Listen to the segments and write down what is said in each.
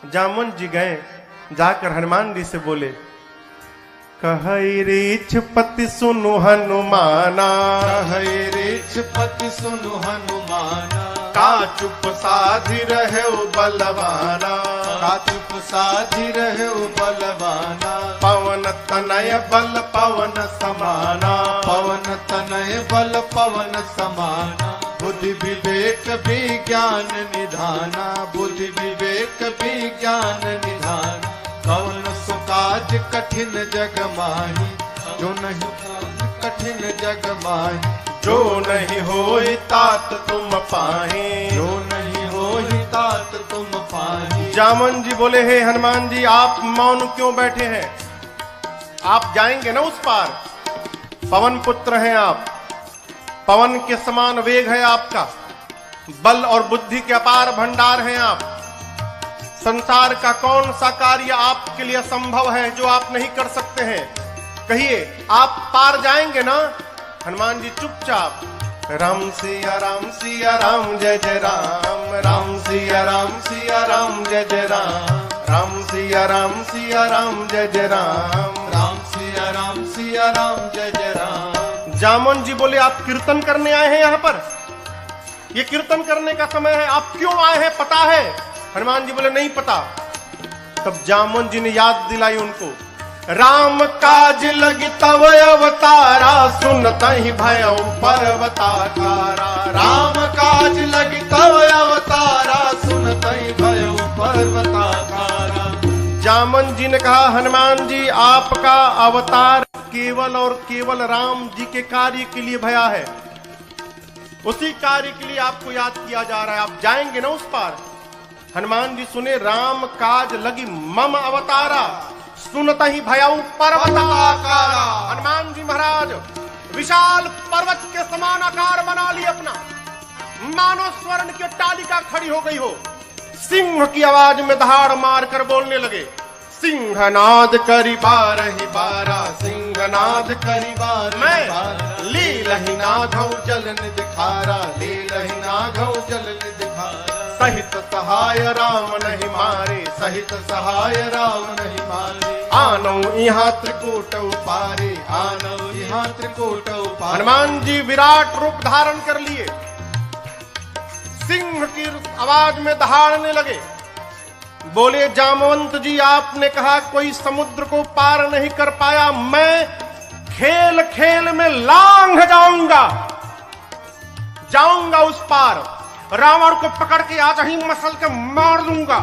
जामुन जी गए, जाकर हनुमान जी से बोले, कहई रीछ पति सुनु हनुमाना, कहई रीछ पति सुनु हनुमाना, का चुप साधि रहे बलवाना, का चुप साधि रहे बलवाना, पवन तनय बल पवन समाना, पवन तनय बल पवन समाना, बुद्धि विवेक विज्ञान निधाना, बुद्धि विवेक विज्ञान निधाना, कौन सो काज कठिन जग माही, जो नहीं कठिन जग माही, जो नहीं होई तात तुम पाही, जो नहीं होई तात तुम पाही। जामुन जी बोले, हे हनुमान जी आप मौन क्यों बैठे हैं? आप जाएंगे ना उस पार, पवन पुत्र हैं आप, पवन के समान वेग है आपका, बल और बुद्धि के अपार भंडार हैं आप। संसार का कौन सा कार्य आपके लिए असंभव है जो आप नहीं कर सकते हैं? कहिए, आप पार जाएंगे ना? हनुमान जी चुपचाप, राम सिया राम जय जय राम, राम सिया राम जय जय राम, राम सिया राम जय जय राम, राम सिया राम जय जय राम। जामुन जी बोले, आप कीर्तन करने आए हैं यहाँ पर? ये कीर्तन करने का समय है, आप क्यों आए हैं पता है? हनुमान जी बोले, नहीं पता। तब जामुन जी ने याद दिलाई उनको, राम काज लगी तव अवतारा, सुनत ही भयउ पर्वताकारा, राम काज लगी तव अवतारा, सुनत ही भयउ पर्वताकारा। जामुन जी ने कहा, हनुमान जी आपका अवतार केवल और केवल राम जी के कार्य के लिए भया है, उसी कार्य के लिए आपको याद किया जा रहा है, आप जाएंगे ना उस पार? हनुमान जी सुने, राम काज लगी मम अवतारा, सुनत ही भयउ पर्वताकारा। हनुमान जी महाराज विशाल पर्वत के समान आकार बना लिए अपना, मानो स्वर्ण की टालिका खड़ी हो गई हो। सिंह की आवाज में दहाड़ मार कर बोलने लगे, सिंहनाद करी बारहि बारा, सिंहनाद करी बार मैं लीलहि नाघौ जलन दिखारा, लीलहि नाघौ जलन दिखारा। सहित सहाय राम नहीं मारे, सहित सहाय राम नहीं मारे, आनौ यहाँ त्रिकूट पारे, आनौ यहाँ त्रिकूट पारे। हनुमान जी विराट रूप धारण कर लिए, सिंह की आवाज में दहाड़ने लगे, बोले, जामवंत जी आपने कहा कोई समुद्र को पार नहीं कर पाया, मैं खेल खेल में लांघ जाऊंगा उस पार, रावण को पकड़ के आज ही मसल के मार दूंगा,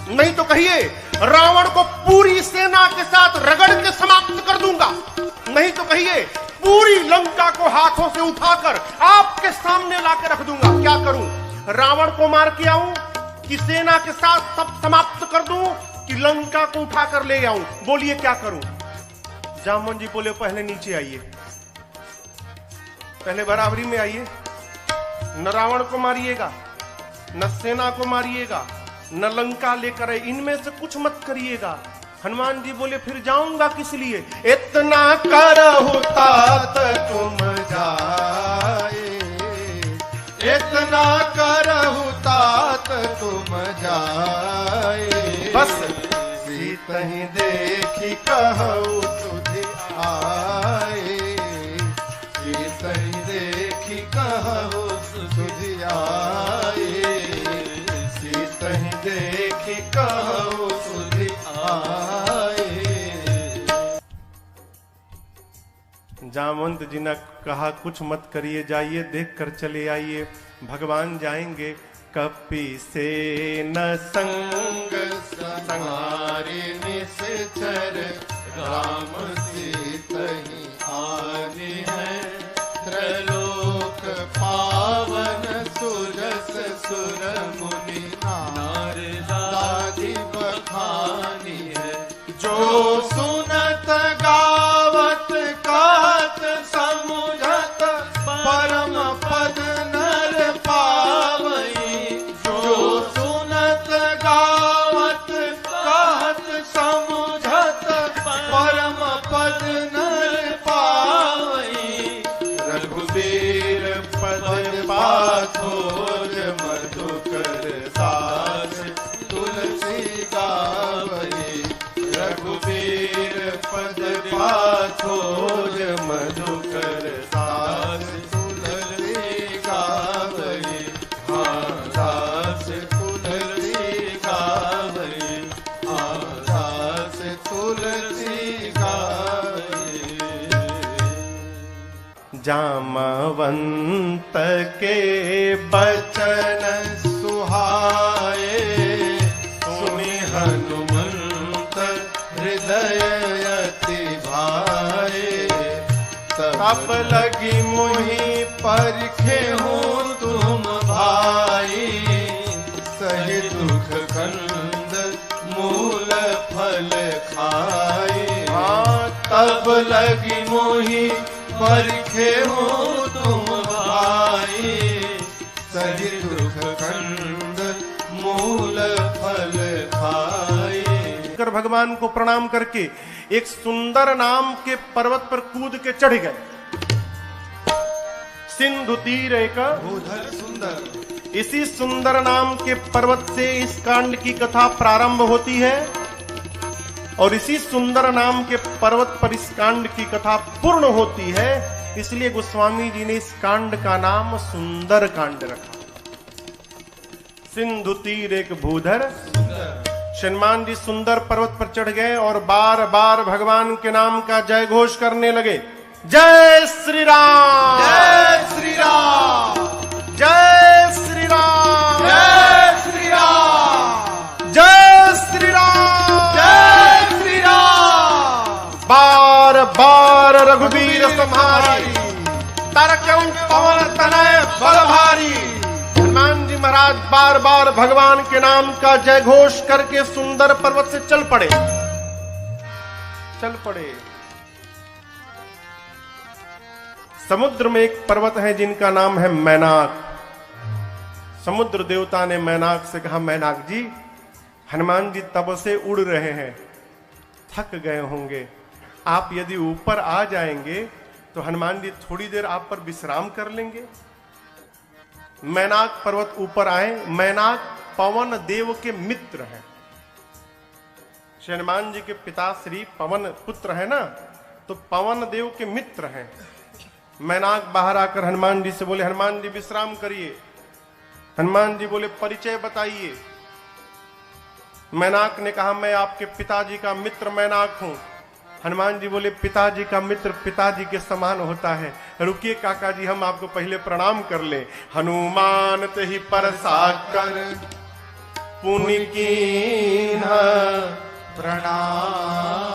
नहीं तो कहिए रावण को पूरी सेना के साथ रगड़ के समाप्त कर दूंगा, नहीं तो कहिए पूरी लंका को हाथों से उठाकर आपके सामने लाकर रख दूंगा। क्या करूं? रावण को मार के आऊं कि सेना के साथ सब समाप्त कर दूं कि लंका को उठाकर ले आऊं? बोलिए क्या करूं? जामुन जी बोले, पहले नीचे आइए, पहले बराबरी में आइए, न रावण को मारिएगा, न सेना को मारिएगा, न लंका लेकर आए, इनमें से कुछ मत करिएगा। हनुमान जी बोले, फिर जाऊंगा किस लिए? इतना करहु तात तुम जाए, इतना करहु तात तुम जाए, बस सीतहि देखी कहु तुझ आए, सीतहि देखी कहु तुझ आए, सीतहि देखी कहु तुझ आए। जामवंत जी ने कहा, कुछ मत करिए, जाइए देख कर चले आइए, भगवान जाएंगे। कपि से न संग संहारी निश्चर, राम सीतहि आनी है, त्रैलोक पावन सुरस सुर मुनि नारदादि बखानी है, जो सुनत गावत कहत समुझत परम पद नर पावई, जो सुनत गावत कहत समुझत परम पद नर पावई, रघुबीर पद पाथोज मधुकर दास, तुलसी जामवंत के बचन सुहाए सुनि हनुमंत हृदय अति भाए तब लगी मोहि परखे हो तुम भाई सही दुख कंद मूल फल खाए तब लगी मोहि परखे हो तुम भाई सही दुख कंद मूल फल खाए। भगवान को प्रणाम करके एक सुंदर नाम के पर्वत पर कूद के चढ़ गए। सिंधु तीर एक भूधर सुंदर, इसी सुंदर नाम के पर्वत से इस कांड की कथा प्रारंभ होती है और इसी सुंदर नाम के पर्वत पर इस कांड की कथा पूर्ण होती है। इसलिए गोस्वामी जी ने इस कांड का नाम सुंदर कांड रखा। सिंधु तीर एक भूधर हनुमान जी सुंदर पर्वत पर चढ़ गए और बार बार भगवान के नाम का जय घोष करने लगे। जय श्री राम, जय श्री राम, जय श्री राम, जय श्री राम, जय श्री राम, जय श्री राम। बार बार रघुवीर तुम्हारी तरकऊ पवन तनय बल भारी। हनुमान जी महाराज बार बार भगवान के नाम का जय घोष करके सुंदर पर्वत से चल पड़े। समुद्र में एक पर्वत है जिनका नाम है मैनाक। समुद्र देवता ने मैनाक से कहा, मैनाक जी, हनुमान जी तब से उड़ रहे हैं, थक गए होंगे, आप यदि ऊपर आ जाएंगे तो हनुमान जी थोड़ी देर आप पर विश्राम कर लेंगे। मैनाक पर्वत ऊपर आए। मैनाक पवन देव के मित्र हैं। हनुमान जी के पिता श्री पवन पुत्र है ना, तो पवन देव के मित्र हैं। मैनाक बाहर आकर हनुमान जी से बोले, हनुमान जी विश्राम करिए। हनुमान जी बोले, परिचय बताइए। मैनाक ने कहा, मैं आपके पिताजी का मित्र मैनाक हूं। हनुमान जी बोले, पिताजी का मित्र पिताजी के समान होता है, रुकिए काका जी, हम आपको पहले प्रणाम कर ले। हनुमान ते ही परसा कर पुनि कीन्हा प्रणाम।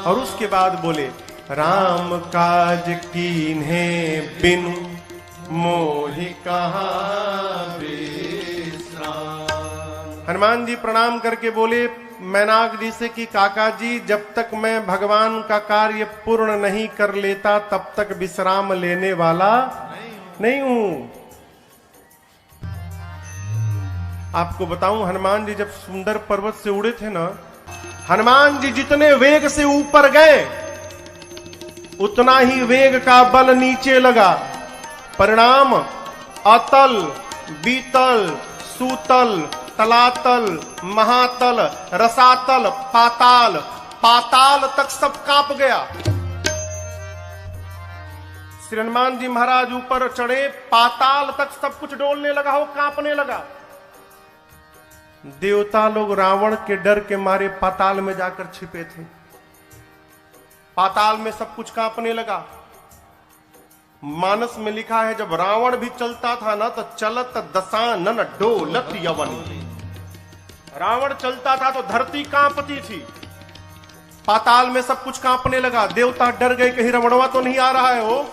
और उसके बाद बोले, राम काज कीन्हे बिनु मोहि कहाँ विश्राम। हनुमान जी प्रणाम करके बोले मैनाक जी से कि काका जी, जब तक मैं भगवान का कार्य पूर्ण नहीं कर लेता तब तक विश्राम लेने वाला नहीं हूं। आपको बताऊं, हनुमान जी जब सुंदर पर्वत से उड़े थे ना, हनुमान जी जितने वेग से ऊपर गए उतना ही वेग का बल नीचे लगा। परिणाम अतल, बीतल, सूतल, तलातल, महातल, रसातल, पाताल, पाताल तक सब कांप गया। श्री हनुमान जी महाराज ऊपर चढ़े, पाताल तक सब कुछ डोलने लगा, हो कांपने लगा। देवता लोग रावण के डर के मारे पाताल में जाकर छिपे थे। पाताल में सब कुछ कांपने लगा। मानस में लिखा है, जब रावण भी चलता था ना तो चलत दशानन डोलत यवन। रावण चलता था तो धरती कांपती थी। पाताल में सब कुछ कांपने लगा। देवता डर गए, कहीं रावणवा तो नहीं आ रहा है। वो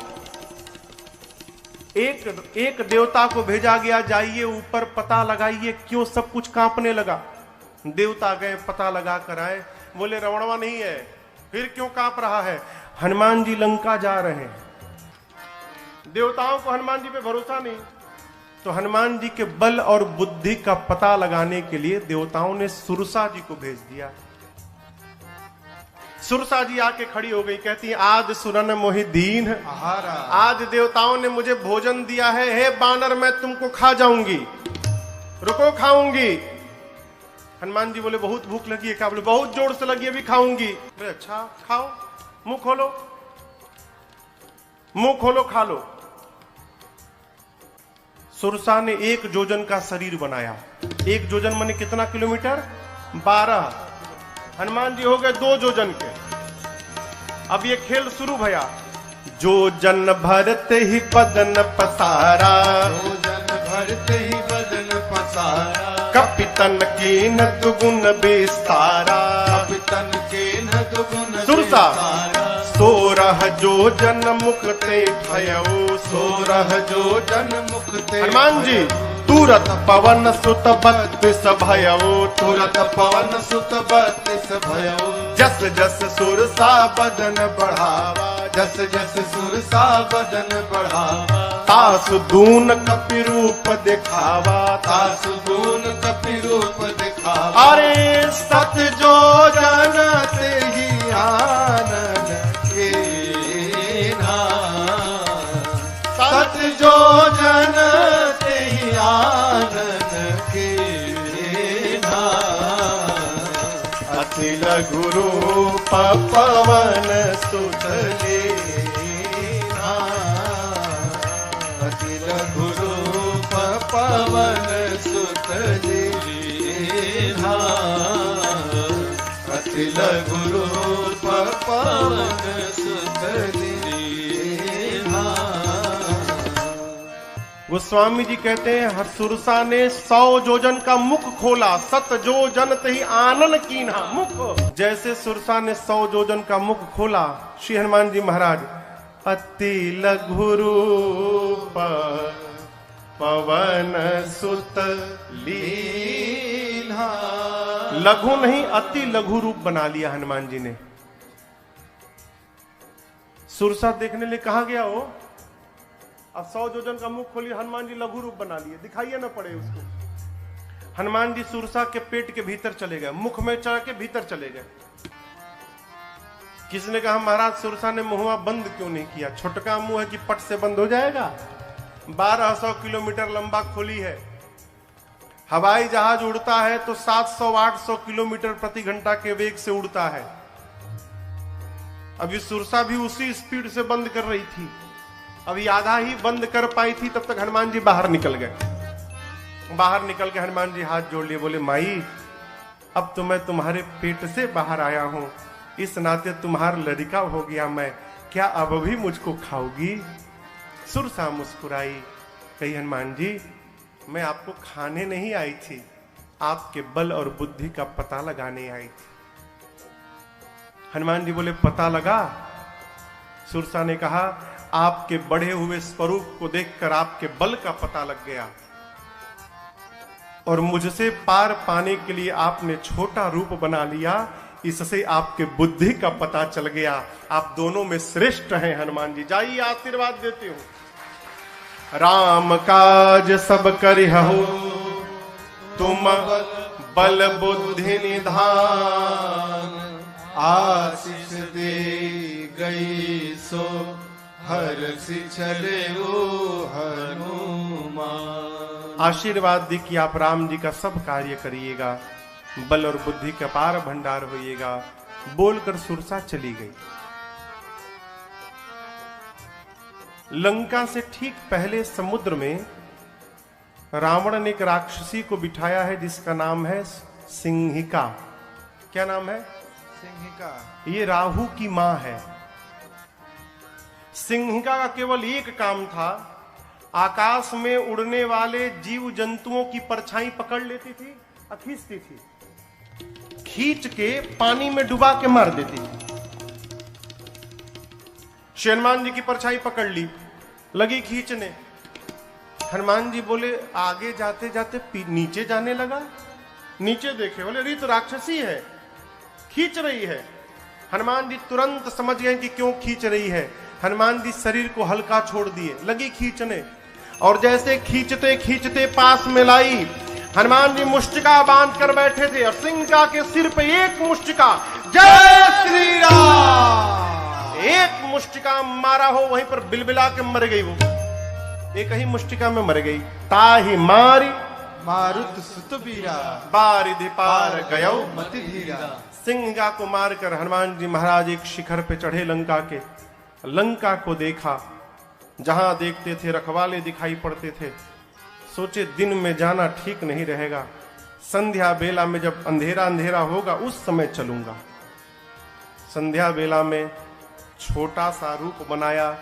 एक देवता को भेजा गया, जाइए ऊपर पता लगाइए क्यों सब कुछ कांपने लगा। देवता गए, पता लगा कर आए, बोले रावणवा नहीं है। फिर क्यों कांप रहा है? हनुमान जी लंका जा रहे हैं। देवताओं को हनुमान जी पे भरोसा नहीं, तो हनुमान जी के बल और बुद्धि का पता लगाने के लिए देवताओं ने सुरसा जी को भेज दिया। सुरसा जी आके खड़ी हो गई, कहती है, आज सुरन मोहि दीन, आज देवताओं ने मुझे भोजन दिया है, हे बानर मैं तुमको खा जाऊंगी, रुको खाऊंगी। हनुमान जी बोले, बहुत भूख लगी है क्या? बोले, बहुत जोर से लगी, अभी खाऊंगी। बोले, अच्छा खाओ, मुंह खोलो, मुंह खोलो, खा लो। सुरसा ने 1 जोजन का शरीर बनाया। 1 जोजन माने कितना किलोमीटर? 12। हनुमान जी हो गए 2 जोजन के। अब ये खेल शुरू भया। जो जन भरते ही बदन पसारा, जो जन भरते ही बदन पसारा, कपितन की न दुगुन विस्तारा, कपितन के न दुगुन सुरसा विस्तारा, सोरह जो जन मुक्ते ठयो, सोरह जो जन मुक्ते हनुमान जी तुरत पवन सुत बत्तीस भयो, तुरत पवन सुत बत्तीस भयो, जस जस सुरसा बदन बढ़ावा, जस जस सुरसा बदन बढ़ावा, तासु दून कपि रूप दिखावा, तासु दून कपि रूप दिखावा, अरे सत जो जन ते ही आनन के ना, सत जो जन ते ही आनन के ना, अति लघु रूप पवन सुत लीना, अति लघु रूप पवन सुत लीना, अति लघु रूप पवन सुत लीना। गोस्वामी जी कहते हैं सुरसा ने 100 जोजन का मुख खोला, सत जो जन तही आनन कीन्हा मुख। जैसे सुरसा ने 100 जोजन का मुख खोला, श्री हनुमान जी महाराज अति लघु रूप पवन सुत लीना, लघु नहीं अति लघु रूप बना लिया हनुमान जी ने। सुरसा देखने लिए कहा गया हो, अब 100 जोजन का मुख खोलिए, हनुमान जी लघु रूप बना लिए, दिखाइए ना पड़े उसको। हनुमान जी सुरसा के पेट के भीतर चले गए, मुख में चढ़ के भीतर चले गए। किसने कहा महाराज सुरसा ने मुंहवा बंद क्यों नहीं किया, छोटका मुंह है कि पट से बंद हो जाएगा। 1200 किलोमीटर लंबा खोली है, हवाई जहाज उड़ता है तो 700-800 किलोमीटर प्रति घंटा के वेग से उड़ता है। अभी सुरसा भी उसी स्पीड से बंद कर रही थी, अभी आधा ही बंद कर पाई थी, तब तक हनुमान जी बाहर निकल गए। बाहर निकल के हनुमान जी हाथ जोड़ लिए, बोले माई अब तो मैं तुम्हारे पेट से बाहर आया हूं, इस नाते तुम्हारा लड़का हो गया मैं, क्या अब भी मुझको खाओगी। सुरसा मुस्कुराई, कही हनुमान जी मैं आपको खाने नहीं आई थी, आपके बल और बुद्धि का पता लगाने आई थी। हनुमान जी बोले पता लगा। सुरसा ने कहा आपके बढ़े हुए स्वरूप को देखकर आपके बल का पता लग गया, और मुझसे पार पाने के लिए आपने छोटा रूप बना लिया, इससे आपके बुद्धि का पता चल गया। आप दोनों में श्रेष्ठ हैं हनुमान जी, जाइए आशीर्वाद देते हूं। राम काज सब करिहु तुम बल बुद्धि निधान, आशीष दे गई सो हर्षि चले हनुमान। आशीर्वाद दी कि आप राम जी का सब कार्य करिएगा, बल और बुद्धि का पार भंडार होइएगा। बोलकर सुरसा चली गई। लंका से ठीक पहले समुद्र में रावण ने एक राक्षसी को बिठाया है जिसका नाम है सिंहिका। क्या नाम है? सिंहिका। ये राहु की मां है। सिंहिका का केवल एक काम था, आकाश में उड़ने वाले जीव जंतुओं की परछाई पकड़ लेती थी और खींचती थी, खींच के पानी में डुबा के मार देती थी। हनुमान जी की परछाई पकड़ ली, लगी खींचने। हनुमान जी बोले आगे जाते जाते नीचे जाने लगा। नीचे देखे, बोले अरे तो राक्षसी है, खींच रही है। हनुमान जी तुरंत समझ गए कि क्यों खींच रही है। हनुमान जी शरीर को हल्का छोड़ दिए, लगी खींचने, और जैसे खींचते खींचते पास में लाई। हनुमान जी मुष्टिका बांध कर बैठे थे और सिंहिका के सिर पे एक मुष्टिका, जय श्री राम, एक मुष्टिका मारा हो, वहीं पर बिलबिला के मर गई। वो एक ही मुष्टिका में मर गई। ताहि मारी मारुत सुत बीरा, बारिधि पार गयो मति धीरा। सिंहिका को मारकर हनुमान जी महाराज एक शिखर पे चढ़े लंका के। लंका को देखा, जहां देखते थे रखवाले दिखाई पड़ते थे। सोचे दिन में जाना ठीक नहीं रहेगा, संध्या बेला में जब अंधेरा अंधेरा होगा उस समय चलूंगा। संध्या बेला में छोटा सा रूप बनाया।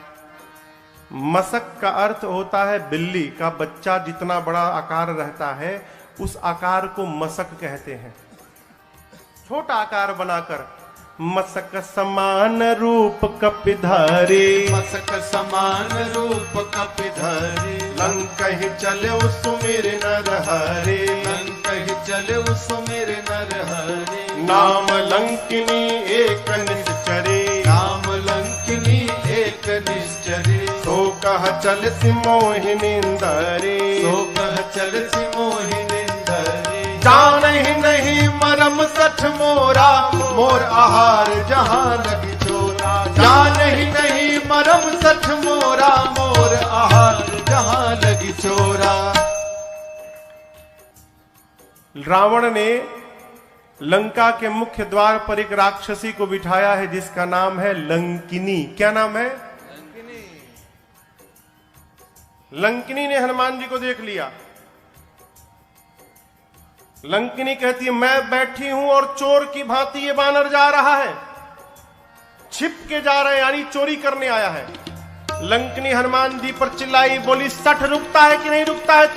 मसक का अर्थ होता है बिल्ली का बच्चा जितना बड़ा आकार रहता है उस आकार को मसक कहते हैं। छोटा आकार बनाकर मसक समान रूप कपिधारी, मसक समान रूप कपिधारी, लंकहि चले सुमिर नर हरे, लंकहि चले सुमिर नर हरे। नाम लंकिनी एक निश्चरे, नाम लंकिनी एक निश्चरे। सो कह चल मोहिनींदरे, सो कह चल मोहिनींदरे। जानहि नहीं मरम सठ मोरा, मोर आहार जहां लगी चोरा। जानहि नहीं मरम सठ मोरा, मोर आहार जहां लगी चोरा। रावण ने लंका के मुख्य द्वार पर एक राक्षसी को बिठाया है जिसका नाम है लंकिनी। क्या नाम है? लंकिनी ने हनुमान जी को देख लिया। लंकिनी कहती है मैं बैठी हूं और चोर की भांति ये बानर जा रहा है, छिप के जा रहा है, यानी चोरी करने आया है। लंकिनी हनुमान जी पर चिल्लाई, बोली सठ रुकता है कि नहीं रुकता है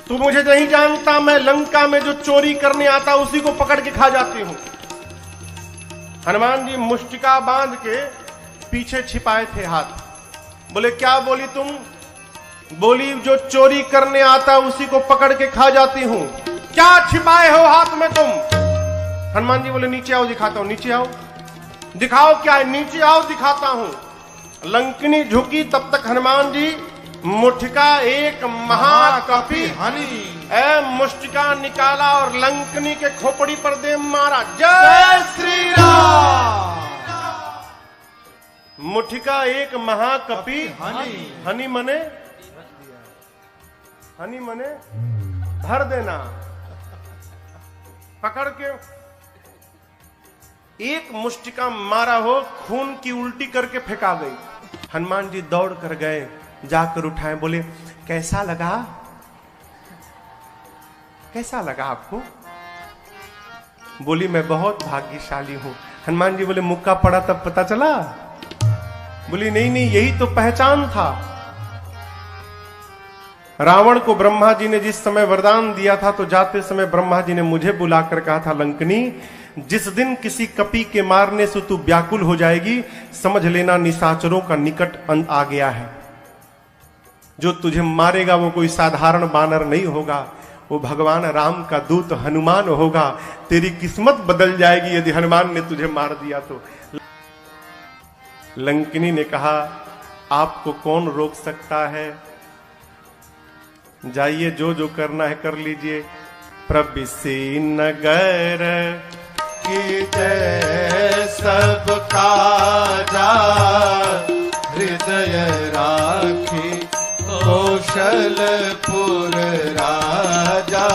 तू मुझे नहीं जानता, मैं लंका में जो चोरी करने आता उसी को पकड़ के खा जाती हूं। हनुमान जी मुष्टिका बांध के पीछे छिपाए थे हाथ। बोले क्या बोली तुम? बोली जो चोरी करने आता उसी को पकड़ के खा जाती हूं। क्या छिपाए हो हाथ में तुम? हनुमान जी बोले नीचे आओ दिखाता हूं। नीचे आओ, दिखाओ क्या है? नीचे आओ दिखाता हूं। लंकिनी झुकी, तब तक हनुमान जी मुठिका एक महाकपि हनि मुष्टिका निकाला और लंकिनी के खोपड़ी पर दे मारा। जय श्री राम। मुठिका एक महाकपि हनि, हनि मने हनी मने भर देना। पकड़ के एक मुष्टिका मारा हो, खून की उल्टी करके फेंका गई। हनुमान जी दौड़ कर गए, जाकर उठाए, बोले कैसा लगा? कैसा लगा आपको? बोली मैं बहुत भाग्यशाली हूं। हनुमान जी बोले मुक्का पड़ा तब पता चला? बोली नहीं यही तो पहचान था। रावण को ब्रह्मा जी ने जिस समय वरदान दिया था तो जाते समय ब्रह्मा जी ने मुझे बुलाकर कहा था लंकिनी जिस दिन किसी कपि के मारने से तू व्याकुल हो जाएगी समझ लेना निशाचरों का निकट अंत आ गया है। जो तुझे मारेगा वो कोई साधारण बानर नहीं होगा, वो भगवान राम का दूत हनुमान होगा। तेरी किस्मत बदल जाएगी यदि हनुमान ने तुझे मार दिया तो। लंकिनी ने कहा आपको कौन रोक सकता है, जाइए जो जो करना है कर लीजिए। प्रबिसी नगर की जय सब काजा, हृदय राखी कौशलपुर राजा।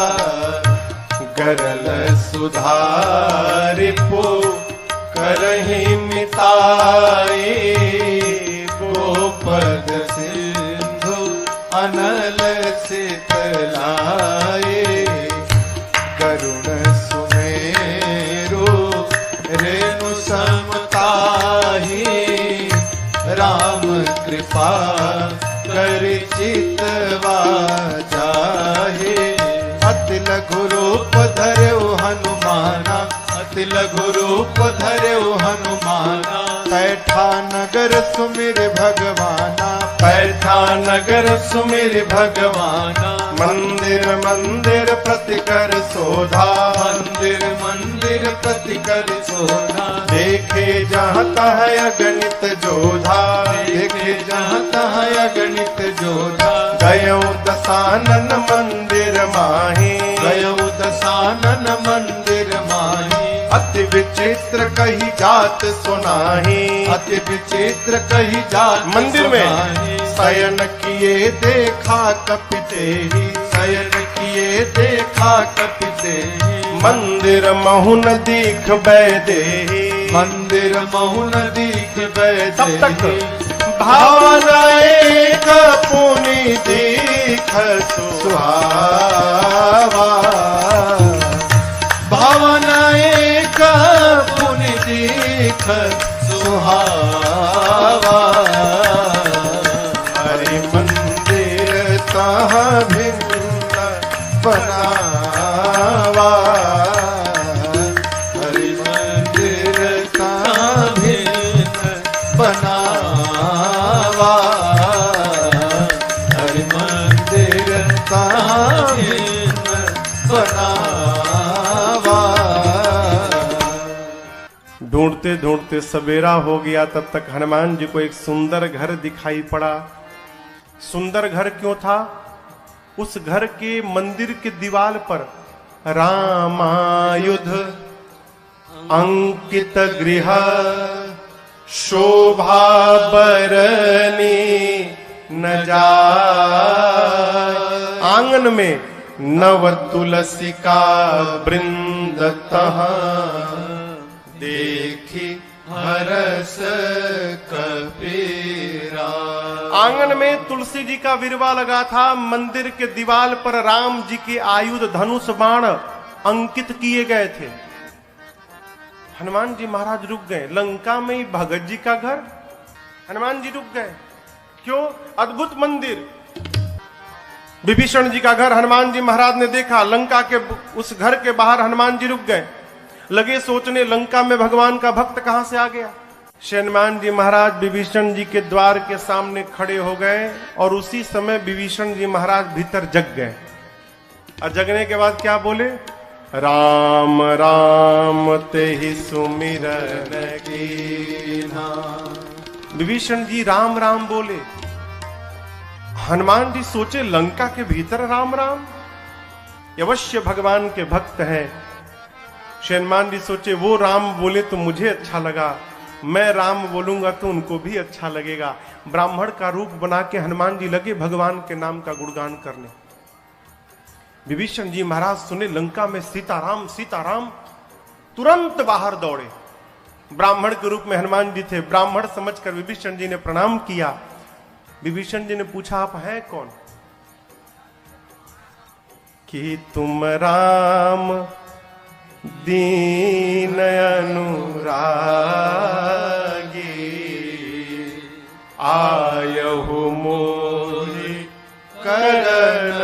गरल सुधारिपो करहि मिताई, गोपद सिंधु अनल शीतलाए। करुण सुमेरु रेणु समताही, राम कृपा कर चितवा जाहे। अति लघु रूप धर्यो हनुमाना, अति लघु रूप धर्यो हनुमाना। पैठा नगर सुमिर भगवाना, पैठा नगर सुमिर भगवाना। मंदिर मंदिर प्रतिकर शोधा, मंदिर मंदिर प्रतिकर शोधा। देखे जहाँ तह अगणित जोधा, देखे जहाँ तह अगणित जोधा। गयो दसानन मंदिर माही, गयो दसानन मंदिर माही। अति विचित्र कही जात सुनाही, अति विचित्र कही जात मंदिर में शयन किए देखा कपि तेहि, शयन किए देखा कपि तेहि। मंदिर महुन दीख बैदेही, मंदिर महुन दीख बैदेही। तब तक भावना एक पुनि दीख सुहावा, भावना एक पुनि दीख सुहावा। सुहावा, हरि मंदिर तहाँ भिन्न बनावा, हरि मंदिर तहाँ भिन्न बनावा, हरि मंदिर तहाँ भिन्न बनावा। ढूंढते ढूंढते सवेरा हो गया, तब तक हनुमान जी को एक सुंदर घर दिखाई पड़ा। सुंदर घर क्यों था? उस घर के मंदिर के दीवार पर रामायुध अंकित गृह शोभा बरनी न जाय। आंगन में नव तुलसी का वृंद तहाँ देखी हरस कबीरा। आंगन में तुलसी जी का विरवा लगा था। मंदिर के दीवार पर राम जी के आयुध धनुष बाण अंकित किए गए थे। हनुमान जी महाराज रुक गए। लंका में ही भगत जी का घर, हनुमान जी रुक गए। क्यों? अद्भुत मंदिर। विभीषण जी का घर हनुमान जी महाराज ने देखा। लंका के उस घर के बाहर हनुमान जी रुक गए। लगे सोचने, लंका में भगवान का भक्त कहां से आ गया। हनुमान जी महाराज विभीषण जी के द्वार के सामने खड़े हो गए और उसी समय विभीषण जी महाराज भीतर जग गए। और जगने के बाद क्या बोले? राम राम तेहि सुमिरन कीन्हा। विभीषण जी राम राम बोले। हनुमान जी सोचे, लंका के भीतर राम राम, अवश्य भगवान के भक्त हैं। हनुमान जी सोचे, वो राम बोले तो मुझे अच्छा लगा, मैं राम बोलूंगा तो उनको भी अच्छा लगेगा। ब्राह्मण का रूप बना के हनुमान जी लगे भगवान के नाम का गुणगान करने। विभीषण जी महाराज सुने लंका में सीताराम सीताराम, तुरंत बाहर दौड़े। ब्राह्मण के रूप में हनुमान जी थे। ब्राह्मण समझकर विभीषण जी ने प्रणाम किया। विभीषण जी ने पूछा, आप हैं कौन? कि तुम राम दीन अनुरागी, आयहु मोहि करन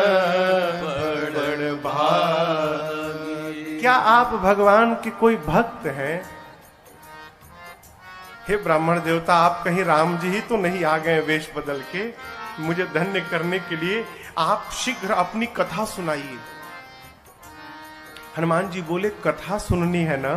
बड़ भागी। क्या आप भगवान के कोई भक्त हैं? हे ब्राह्मण देवता, आप कहीं राम जी ही तो नहीं आ गए वेश बदल के मुझे धन्य करने के लिए? आप शीघ्र अपनी कथा सुनाइए। हनुमान जी बोले, कथा सुननी है ना?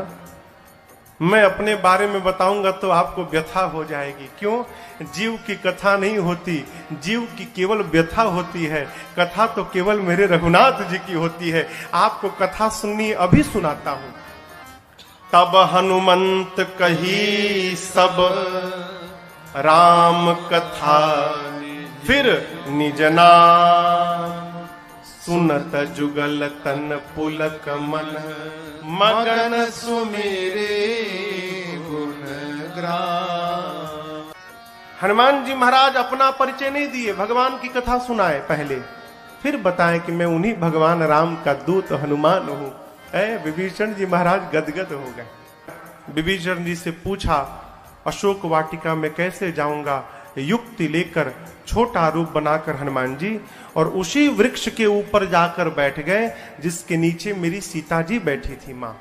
मैं अपने बारे में बताऊंगा तो आपको व्यथा हो जाएगी। क्यों? जीव की कथा नहीं होती, जीव की केवल व्यथा होती है। कथा तो केवल मेरे रघुनाथ जी की होती है। आपको कथा सुननी, अभी सुनाता हूं। तब हनुमंत कही सब राम कथा, फिर निज नाम सुनत जुगल तन पुलक मन, मगन सुमेरे गुण ग्राम। हनुमान जी महाराज अपना परिचय नहीं दिए, भगवान की कथा सुनाए पहले, फिर बताएं कि मैं उन्हीं भगवान राम का दूत हनुमान हूं। विभीषण जी महाराज गदगद हो गए। विभीषण जी से पूछा, अशोक वाटिका में कैसे जाऊंगा? युक्ति लेकर छोटा रूप बनाकर हनुमान जी और उसी वृक्ष के ऊपर जाकर बैठ गए जिसके नीचे मेरी सीता जी बैठी थी मां।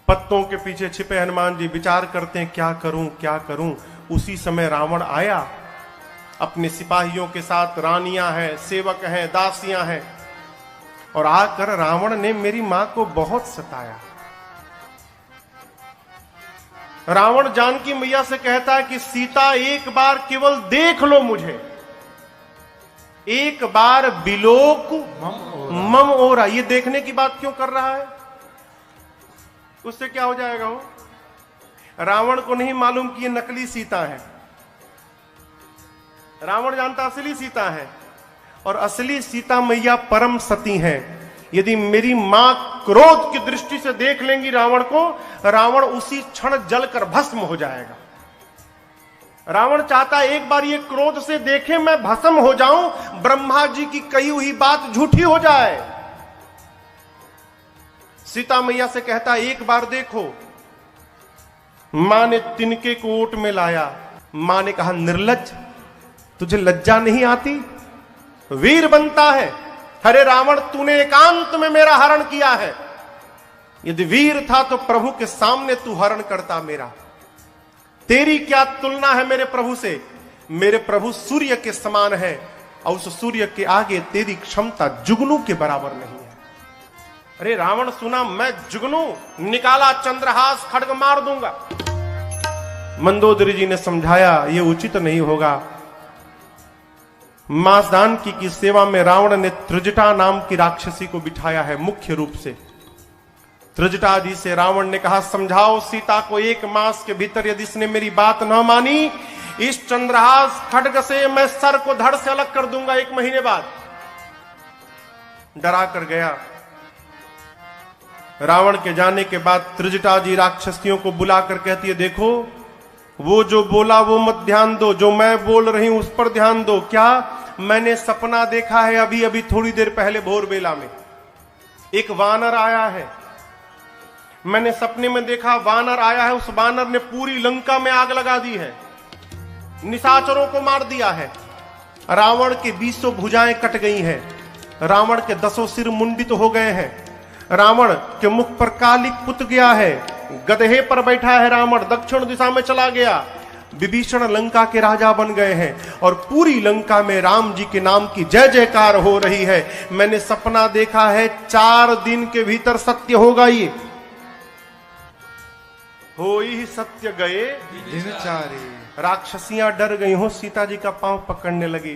पत्तों के पीछे छिपे हनुमान जी विचार करते हैं, क्या करूं क्या करूं। उसी समय रावण आया अपने सिपाहियों के साथ। रानियां हैं, सेवक हैं, दासियां हैं, और आकर रावण ने मेरी मां को बहुत सताया। रावण जानकी मैया से कहता है कि सीता एक बार केवल देख लो मुझे, एक बार बिलोक मम ओरा। ये देखने की बात क्यों कर रहा है? उससे क्या हो जाएगा? वो रावण को नहीं मालूम कि ये नकली सीता है। रावण जानता असली सीता है, और असली सीता मैया परम सती है। यदि मेरी मां क्रोध की दृष्टि से देख लेंगी रावण को, रावण उसी क्षण जलकर भस्म हो जाएगा। रावण चाहता है एक बार ये क्रोध से देखे, मैं भस्म हो जाऊं, ब्रह्मा जी की कही हुई बात झूठी हो जाए। सीता मैया से कहता है एक बार देखो। मां ने तिनके को ओट में लाया। मां ने कहा, निर्लज्ज, तुझे लज्जा नहीं आती? वीर बनता है। अरे रावण, तूने एकांत में मेरा हरण किया है। यदि वीर था तो प्रभु के सामने तू हरण करता मेरा। तेरी क्या तुलना है मेरे प्रभु से? मेरे प्रभु सूर्य के समान है और उस सूर्य के आगे तेरी क्षमता जुगनू के बराबर नहीं है। अरे रावण सुना, मैं जुगनू, निकाला चंद्रहास, खड्ग मार दूंगा। मंदोदरी जी ने समझाया, यह उचित नहीं होगा। मासदान की सेवा में रावण ने त्रिजटा नाम की राक्षसी को बिठाया है मुख्य रूप से। त्रिजटा जी से रावण ने कहा, समझाओ सीता को, 1 मास के भीतर यदि इसने मेरी बात न मानी, इस चंद्रहास खड्ग से मैं सर को धड़ से अलग कर दूंगा 1 महीने बाद। डरा कर गया। रावण के जाने के बाद त्रिजटा जी राक्षसियों को बुलाकर कहती है, देखो वो जो बोला वो मत ध्यान दो, जो मैं बोल रही हूं उस पर ध्यान दो। क्या? मैंने सपना देखा है अभी अभी थोड़ी देर पहले भोर बेला में। एक वानर आया है, मैंने सपने में देखा वानर आया है। उस वानर ने पूरी लंका में आग लगा दी है, निशाचरों को मार दिया है। रावण की 20 भुजाएं कट गई हैं, रावण के 10 सिर मुंडित हो गए हैं, रावण के मुख पर कालिक पुत गया है, गधे पर बैठा है रावण, दक्षिण दिशा में चला गया। विभीषण लंका के राजा बन गए हैं और पूरी लंका में राम जी के नाम की जय जयकार हो रही है। मैंने सपना देखा है, 4 दिन के भीतर सत्य होगा। ये हो ही सत्य गए दिनचारे। राक्षसियां डर गई हो, सीता जी का पांव पकड़ने लगी।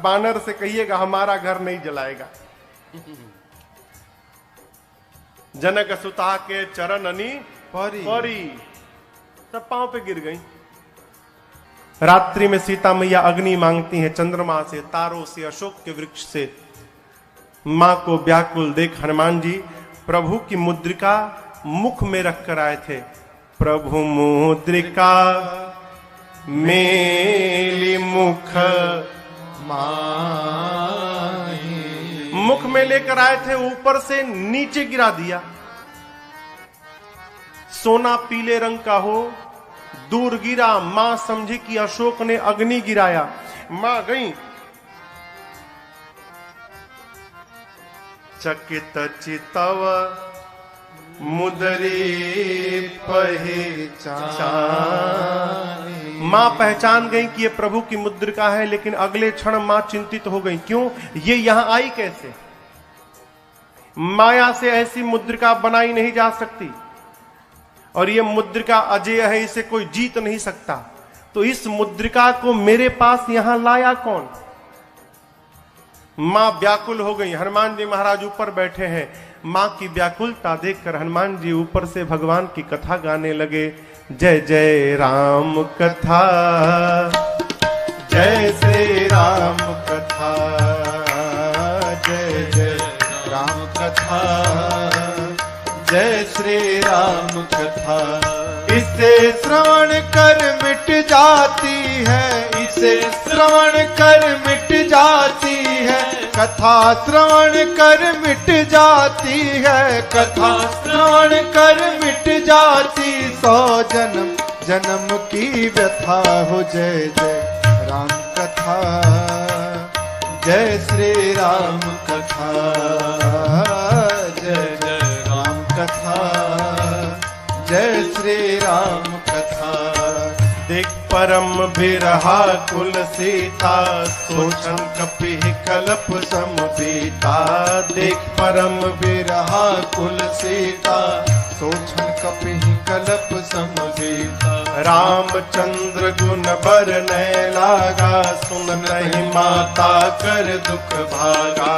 बानर से कहिएगा हमारा घर नहीं जलाएगा। जनक सुता के चरण अनी परी, सब पांव पे गिर गई। रात्रि में सीता मैया अग्नि मांगती हैं, चंद्रमा से, तारों से, अशोक के वृक्ष से। मां को व्याकुल देख हनुमान जी प्रभु की मुद्रिका मुख में रखकर आए थे। प्रभु मुद्रिका मेली मुख माही, मुख में लेकर आए थे, ऊपर से नीचे गिरा दिया। सोना पीले रंग का हो, दूर गिरा। मां समझी कि अशोक ने अग्नि गिराया। मां गई, चकित चितव मुदरी पहचान। मां पहचान गई कि ये प्रभु की मुद्रिका है, लेकिन अगले क्षण मां चिंतित हो गई। क्यों? ये यहां आई कैसे? माया से ऐसी मुद्रिका बनाई नहीं जा सकती और ये मुद्रिका अजय है, इसे कोई जीत नहीं सकता। तो इस मुद्रिका को मेरे पास यहां लाया कौन? मां व्याकुल हो गई। हनुमान जी महाराज ऊपर बैठे हैं। मां की व्याकुलता देखकर हनुमान जी ऊपर से भगवान की कथा गाने लगे। जय जय राम कथा, जय श्री राम कथा, जय जय राम कथा, जय श्री राम कथा। इसे श्रवण कर मिट जाती है, इसे श्रवण कर मिट जाती है, कथा श्रवण कर मिट जाती है, कथा श्रवण कर मिट जाती। 100 जन्म जन्म की व्यथा हो। जय जय राम कथा, जय श्री राम कथा, जय जय राम कथा, जय श्री राम कथा। देख परम बिरहा कुल सीता, सोचन कपि कलप समबीता। देख परम बिरहा कुल सीता, सोचन कपि कलप समबीता। रामचंद्र गुण बरनय लागा, सुनहि माता कर दुख भागा।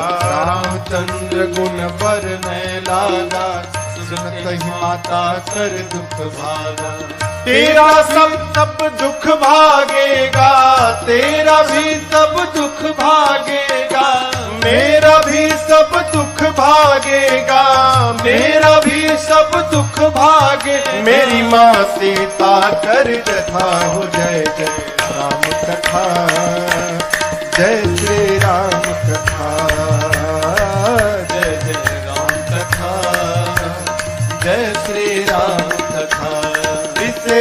रामचंद्र गुण बरनय लागा, सुनहि माता कर दुख भागा। तेरा सब दुख भागेगा, तेरा भी सब दुख भागेगा, मेरा भी सब दुख भागेगा, मेरा भी सब दुख भागे। मेरी माँ सीता कर कथा हो। जय जय राम कथा, जय श्री राम कथा, जय जय राम कथा, जय श्री राम कथा। इसे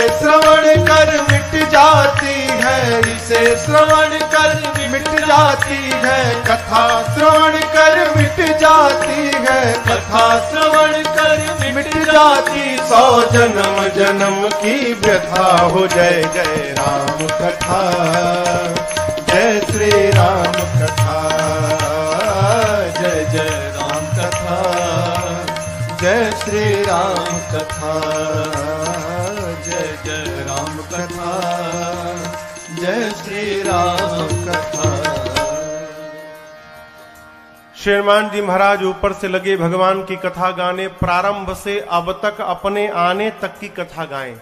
जाती है, कथा श्रवण कर मिट जाती है, कथा श्रवण कर मिट जाती। 100 जन्म जन्म की व्यथा हो। जय जय राम कथा, जय श्री राम कथा, जय जय राम कथा, जय श्री राम कथा, जय जय राम कथा, जय श्री राम कथा। श्री हनुमान जी महाराज ऊपर से लगे भगवान की कथा गाने, प्रारंभ से अब तक अपने आने तक की कथा गाएं।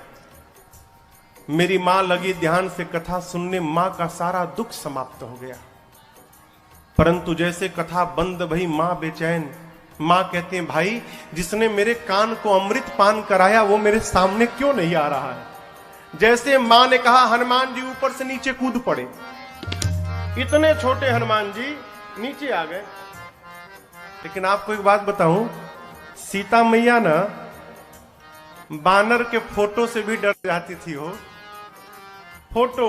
मेरी मां लगी ध्यान से कथा सुनने, मां का सारा दुख समाप्त हो गया। परंतु जैसे कथा बंद भई मां बेचैन। मां कहते हैं भाई जिसने मेरे कान को अमृत पान कराया वो मेरे सामने क्यों नहीं आ रहा है। जैसे मां ने कहा हनुमान जी ऊपर से नीचे कूद पड़े। इतने छोटे हनुमान जी नीचे आ गए। लेकिन आपको एक बात बताऊं, सीता मैया ना बानर के फोटो से भी डर जाती थी। हो फोटो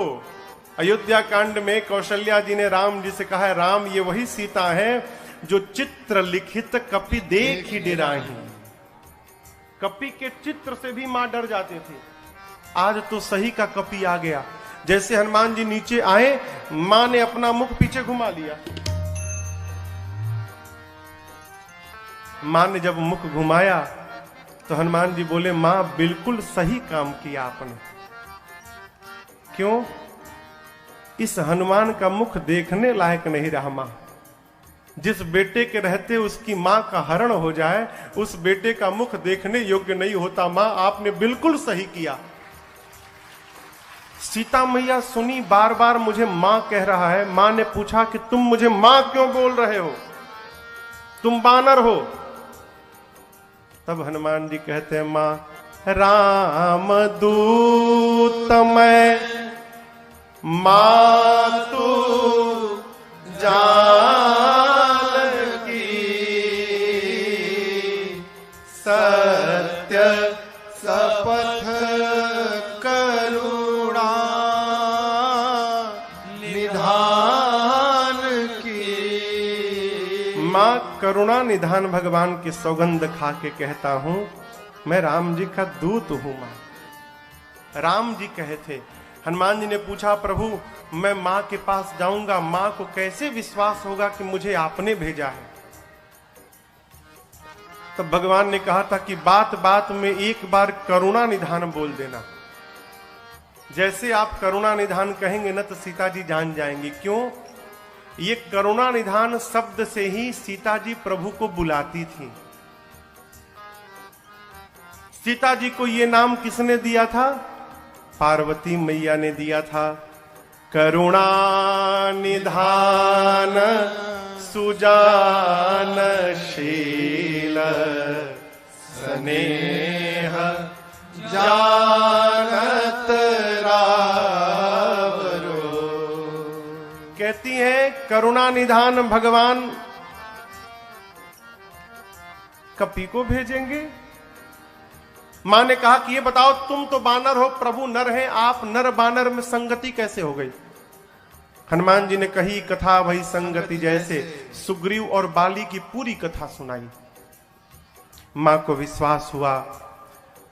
अयोध्या कांड में कौशल्या जी ने राम जी से कहा है, राम ये वही सीता है जो चित्र लिखित कपि देख ही डेराही। कपि के चित्र से भी मां डर जाती थी। आज तो सही का कपि आ गया। जैसे हनुमान जी नीचे आए, मां ने अपना मुख पीछे घुमा लिया। मां ने जब मुख घुमाया तो हनुमान जी बोले, मां बिल्कुल सही काम किया आपने। क्यों? इस हनुमान का मुख देखने लायक नहीं रहा। मां जिस बेटे के रहते उसकी मां का हरण हो जाए, उस बेटे का मुख देखने योग्य नहीं होता। मां आपने बिल्कुल सही किया। सीता मैया सुनी, बार बार मुझे मां कह रहा है। मां ने पूछा कि तुम मुझे मां क्यों बोल रहे हो, तुम बानर हो। तब हनुमान जी कहते हैं, मां राम दूत मैं मातु जानकी, सत्य शपथ करुणा निधान की। मां करुणा निधान भगवान की सौगंध खा के कहता हूं, मैं राम जी का दूत हूं। मां राम जी कहे थे। हनुमान जी ने पूछा, प्रभु मैं मां के पास जाऊंगा, मां को कैसे विश्वास होगा कि मुझे आपने भेजा है। तब भगवान ने कहा था कि बात बात में एक बार करुणा निधान बोल देना। जैसे आप करुणा निधान कहेंगे ना तो सीता जी जान जाएंगी। क्यों? ये करुणा निधान शब्द से ही सीता जी प्रभु को बुलाती थी। सीता जी को ये नाम किसने दिया था? पार्वती मैया ने दिया था। करुणा निधान सुजानशील स्नेह जानत रावरो। कहती है करुणा निधान भगवान कपि को भेजेंगे। मां ने कहा कि ये बताओ, तुम तो बानर हो, प्रभु नर हैं, आप नर बानर में संगति कैसे हो गई? हनुमान जी ने कही कथा वही संगति जैसे। सुग्रीव और बाली की पूरी कथा सुनाई। मां को विश्वास हुआ।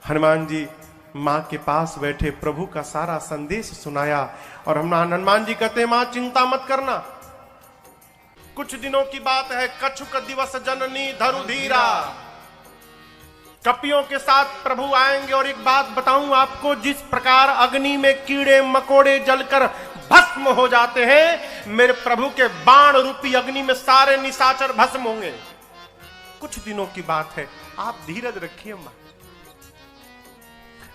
हनुमान जी मां के पास बैठे प्रभु का सारा संदेश सुनाया। और हनुमान जी कहते, मां चिंता मत करना, कुछ दिनों की बात है। कछुक दिवस जननी धरु धीरा। कपियों के साथ प्रभु आएंगे। और एक बात बताऊं आपको, जिस प्रकार अग्नि में कीड़े मकोड़े जलकर भस्म हो जाते हैं, मेरे प्रभु के बाण रूपी अग्नि में सारे निशाचर भस्म होंगे। कुछ दिनों की बात है, आप धीरज रखिए मां।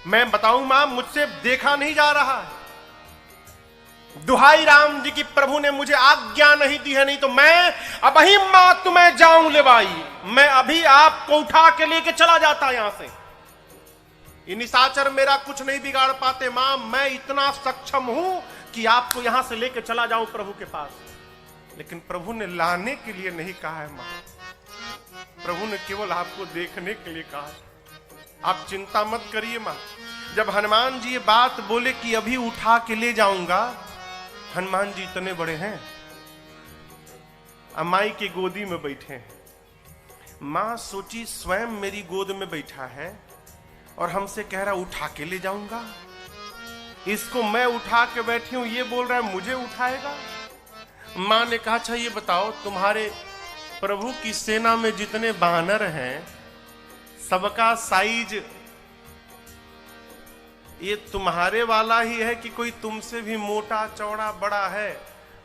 मैं बताऊं मां, मुझसे देखा नहीं जा रहा है। दुहाई राम जी की, प्रभु ने मुझे आज्ञा नहीं दी है, नहीं तो मैं अब ही मां तुम्हें जाऊं ले भाई, मैं अभी आपको उठा के लेके चला जाता यहां से। ये निशाचर मेरा कुछ नहीं बिगाड़ पाते मां, मैं इतना सक्षम हूं कि आपको यहां से लेके चला जाऊं प्रभु के पास। लेकिन प्रभु ने लाने के लिए नहीं कहा है मां, प्रभु ने केवल आपको देखने के लिए कहा। आप चिंता मत करिए मां। जब हनुमान जी ये बात बोले कि अभी उठा के ले जाऊंगा, हनुमान जी इतने बड़े हैं, माई की गोदी में बैठे हैं। माँ सोची स्वयं मेरी गोद में बैठा है और हमसे कह रहा उठा के ले जाऊंगा, इसको मैं उठा के बैठी हूं, ये बोल रहा है मुझे उठाएगा। माँ ने कहा अच्छा ये बताओ, तुम्हारे प्रभु की सेना में जितने बानर हैं सबका साइज ये तुम्हारे वाला ही है कि कोई तुमसे भी मोटा चौड़ा बड़ा है?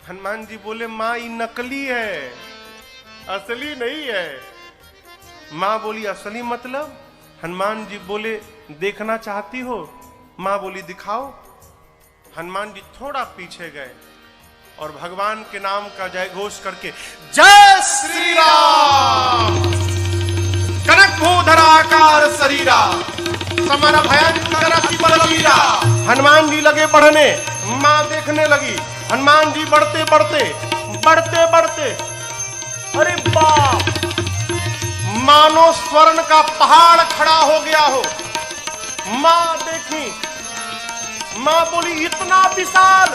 हनुमान जी बोले माँ ये नकली है, असली नहीं है। माँ बोली असली मतलब? हनुमान जी बोले देखना चाहती हो? माँ बोली दिखाओ। हनुमान जी थोड़ा पीछे गए और भगवान के नाम का जय घोष करके जय श्री राम, कनक भूधराकार शरीरा, समर भयंकर अति बलवीरा। हनुमान जी लगे बढ़ने, माँ देखने लगी। हनुमान जी बढ़ते बढ़ते बढ़ते बढ़ते, अरे बाप, मानो स्वर्ण का पहाड़ खड़ा हो गया हो। माँ देखी, माँ बोली इतना विशाल।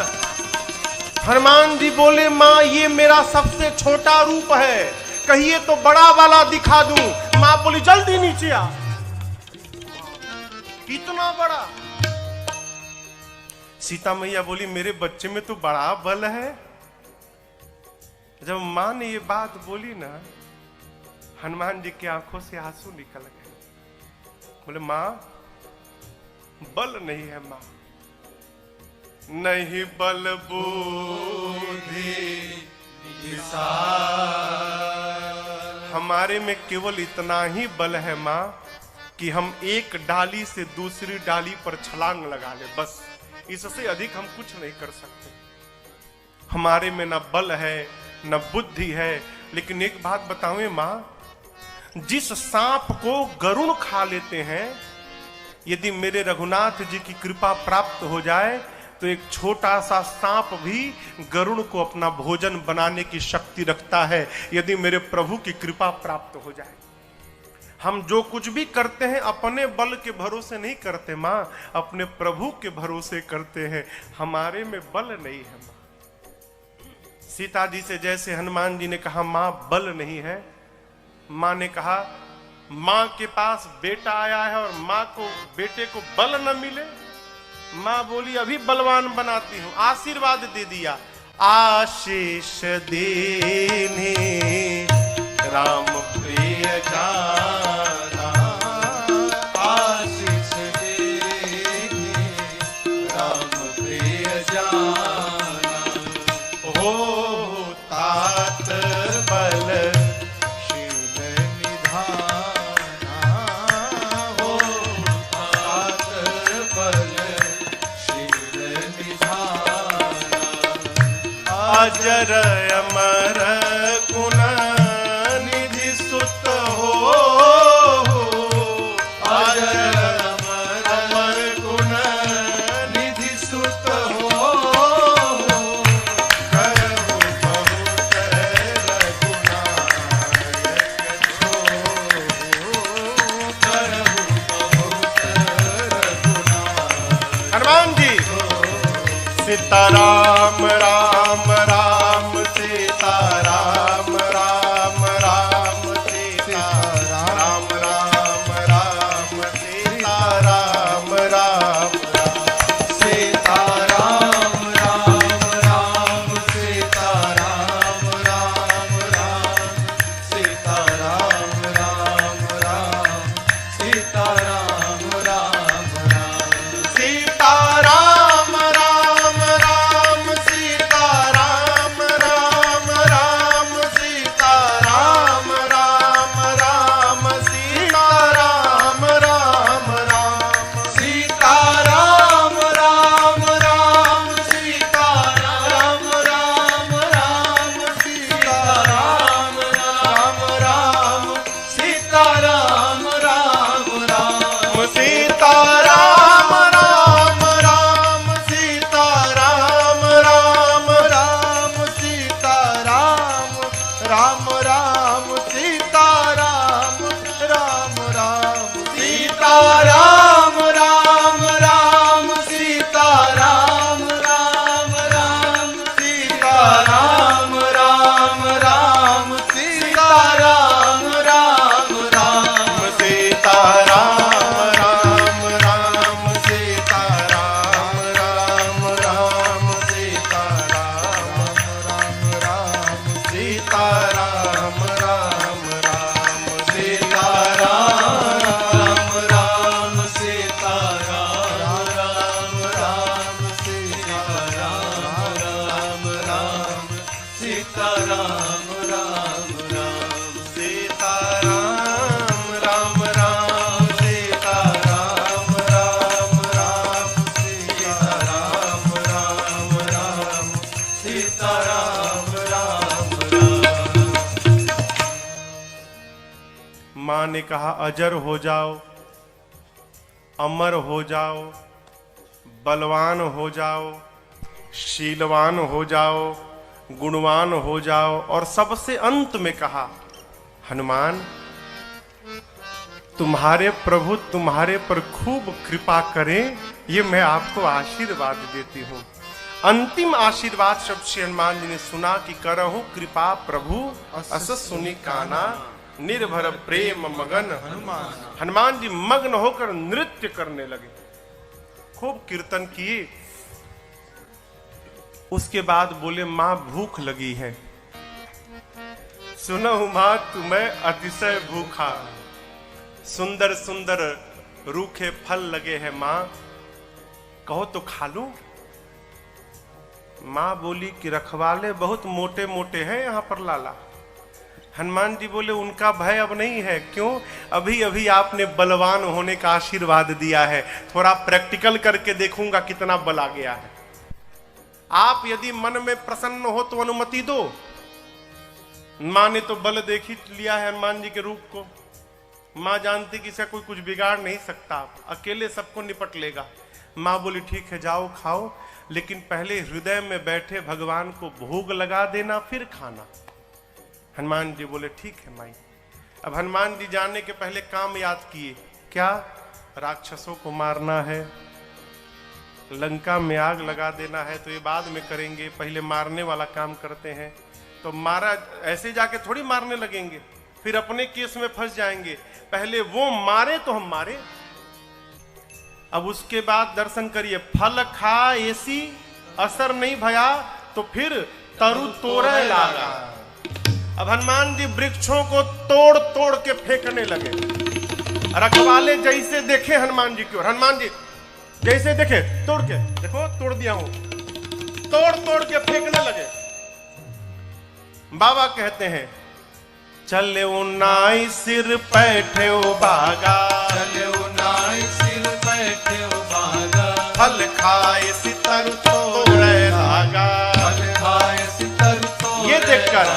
हनुमान जी बोले माँ ये मेरा सबसे छोटा रूप है, कहिए तो बड़ा वाला दिखा दूं। माँ बोली जल्दी नीचे आ। इतना बड़ा। सीता मैया बोली मेरे बच्चे में तो बड़ा बल है। जब माँ ने ये बात बोली ना, हनुमान जी की आंखों से आंसू निकल गए। बोले माँ बल नहीं है माँ, नहीं बल बुद्धि हमारे में केवल इतना ही बल है माँ कि हम एक डाली से दूसरी डाली पर छलांग लगा ले, बस। इससे अधिक हम कुछ नहीं कर सकते। हमारे में न बल है न बुद्धि है। लेकिन एक बात बताऊं माँ, जिस सांप को गरुड़ खा लेते हैं, यदि मेरे रघुनाथ जी की कृपा प्राप्त हो जाए तो एक छोटा सा सांप भी गरुड़ को अपना भोजन बनाने की शक्ति रखता है, यदि मेरे प्रभु की कृपा प्राप्त हो जाए। हम जो कुछ भी करते हैं अपने बल के भरोसे नहीं करते माँ, अपने प्रभु के भरोसे करते हैं। हमारे में बल नहीं है माँ। सीता जी से जैसे हनुमान जी ने कहा माँ बल नहीं है, माँ ने कहा माँ के पास बेटा आया है और माँ को बेटे को बल न मिले। माँ बोली अभी बलवान बनाती हूं। आशीर्वाद दे दिया, आशीष देने राम प्रिय जाना, आशीष देने राम प्रिय जाना, हो तात बल शील निधाना, हो तात बल शील निधाना, अजर अमर गुण निधि सुत हो, अजर अमर गुण निधि सुत हो, करहु बहुत रघुनायक छो, करहु बहुत रघुनायक। हनुमान जी सीताराम राम राम सीताराम राम राम सीताराम राम राम सीताराम राम सीताराम राम राम सीताराम राम राम सीताराम राम राम सीताराम राम राम सीताराम राम राम सीताराम ने कहा अजर हो जाओ, अमर हो जाओ, बलवान हो जाओ, शीलवान हो जाओ, गुणवान हो जाओ, और सबसे अंत में कहा हनुमान तुम्हारे प्रभु तुम्हारे पर खूब कृपा करें, ये मैं आपको आशीर्वाद देती हूं। अंतिम आशीर्वाद शब्द से हनुमान जी ने सुना कि करहु कृपा प्रभु अस सुनि काना, निर्भर प्रेम मगन हनुमान। हनुमान जी मग्न होकर नृत्य करने लगे, खूब कीर्तन किए। उसके बाद बोले मां भूख लगी है। सुनहु मां तुम्हें अतिशय भूखा, सुंदर सुंदर रूखे फल लगे हैं मां, कहो तो खा लूं। मां बोली कि रखवाले बहुत मोटे मोटे हैं यहां पर लाला। हनुमान जी बोले उनका भय अब नहीं है। क्यों? अभी अभी आपने बलवान होने का आशीर्वाद दिया है, थोड़ा प्रैक्टिकल करके देखूंगा कितना बल आ गया है। आप यदि मन में प्रसन्न हो तो अनुमति दो। मां ने तो बल देख ही लिया है हनुमान जी के रूप को। मां जानती कि इसका कोई कुछ बिगाड़ नहीं सकता, अकेले सबको निपट लेगा। मां बोली ठीक है जाओ खाओ, लेकिन पहले हृदय में बैठे भगवान को भोग लगा देना फिर खाना। हनुमान जी बोले ठीक है माई। अब हनुमान जी जाने के पहले काम याद किए। क्या? राक्षसों को मारना है, लंका में आग लगा देना है, तो ये बाद में करेंगे, पहले मारने वाला काम करते हैं। तो मारा ऐसे जाके थोड़ी मारने लगेंगे, फिर अपने केस में फंस जाएंगे। पहले वो मारे तो हम मारे। अब उसके बाद दर्शन करिए, फल खा ऐसी असर नहीं भया तो फिर तरु तोड़े लागा। अब हनुमान जी वृक्षों को तोड़ तोड़ के फेंकने लगे। रखवाले जैसे देखे हनुमान जी की ओर, हनुमान जी जैसे देखे तोड़ के, देखो तोड़ दिया हूं, तोड़ तोड़ के फेंकने लगे। बाबा कहते हैं चले उन्नाई सिर पैठे बागा, चले उन्नाई सिर बैठे बागा, फल खाए सितर तोड़े लागा। फल खाए सितर तोड़े ये देखकर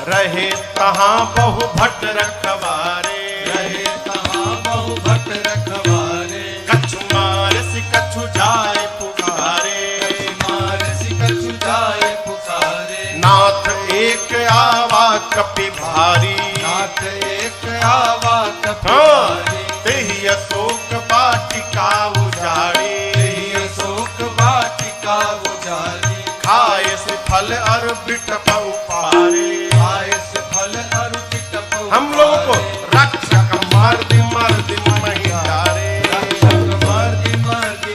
रहे तहां बहु भट्ट रखवारे, रहे तहां बहु भट्ट रखवारे। कछु मार सि कछु जाए पुकारे, मार सि कछु जाए पुकारे। नाथ एक आवा कपि भारी, नाथ एक आवा कपि हाँ, भारी। तेहि अशोक वाटिका उजाड़ी, तेहि अशोक वाटिका उजाड़ी। खाए से फल और बिटप पारे। खाए से फल और बिटप हम लोगों को रक्षक मर्द मर्द नहीं डारे, रक्षक मर्द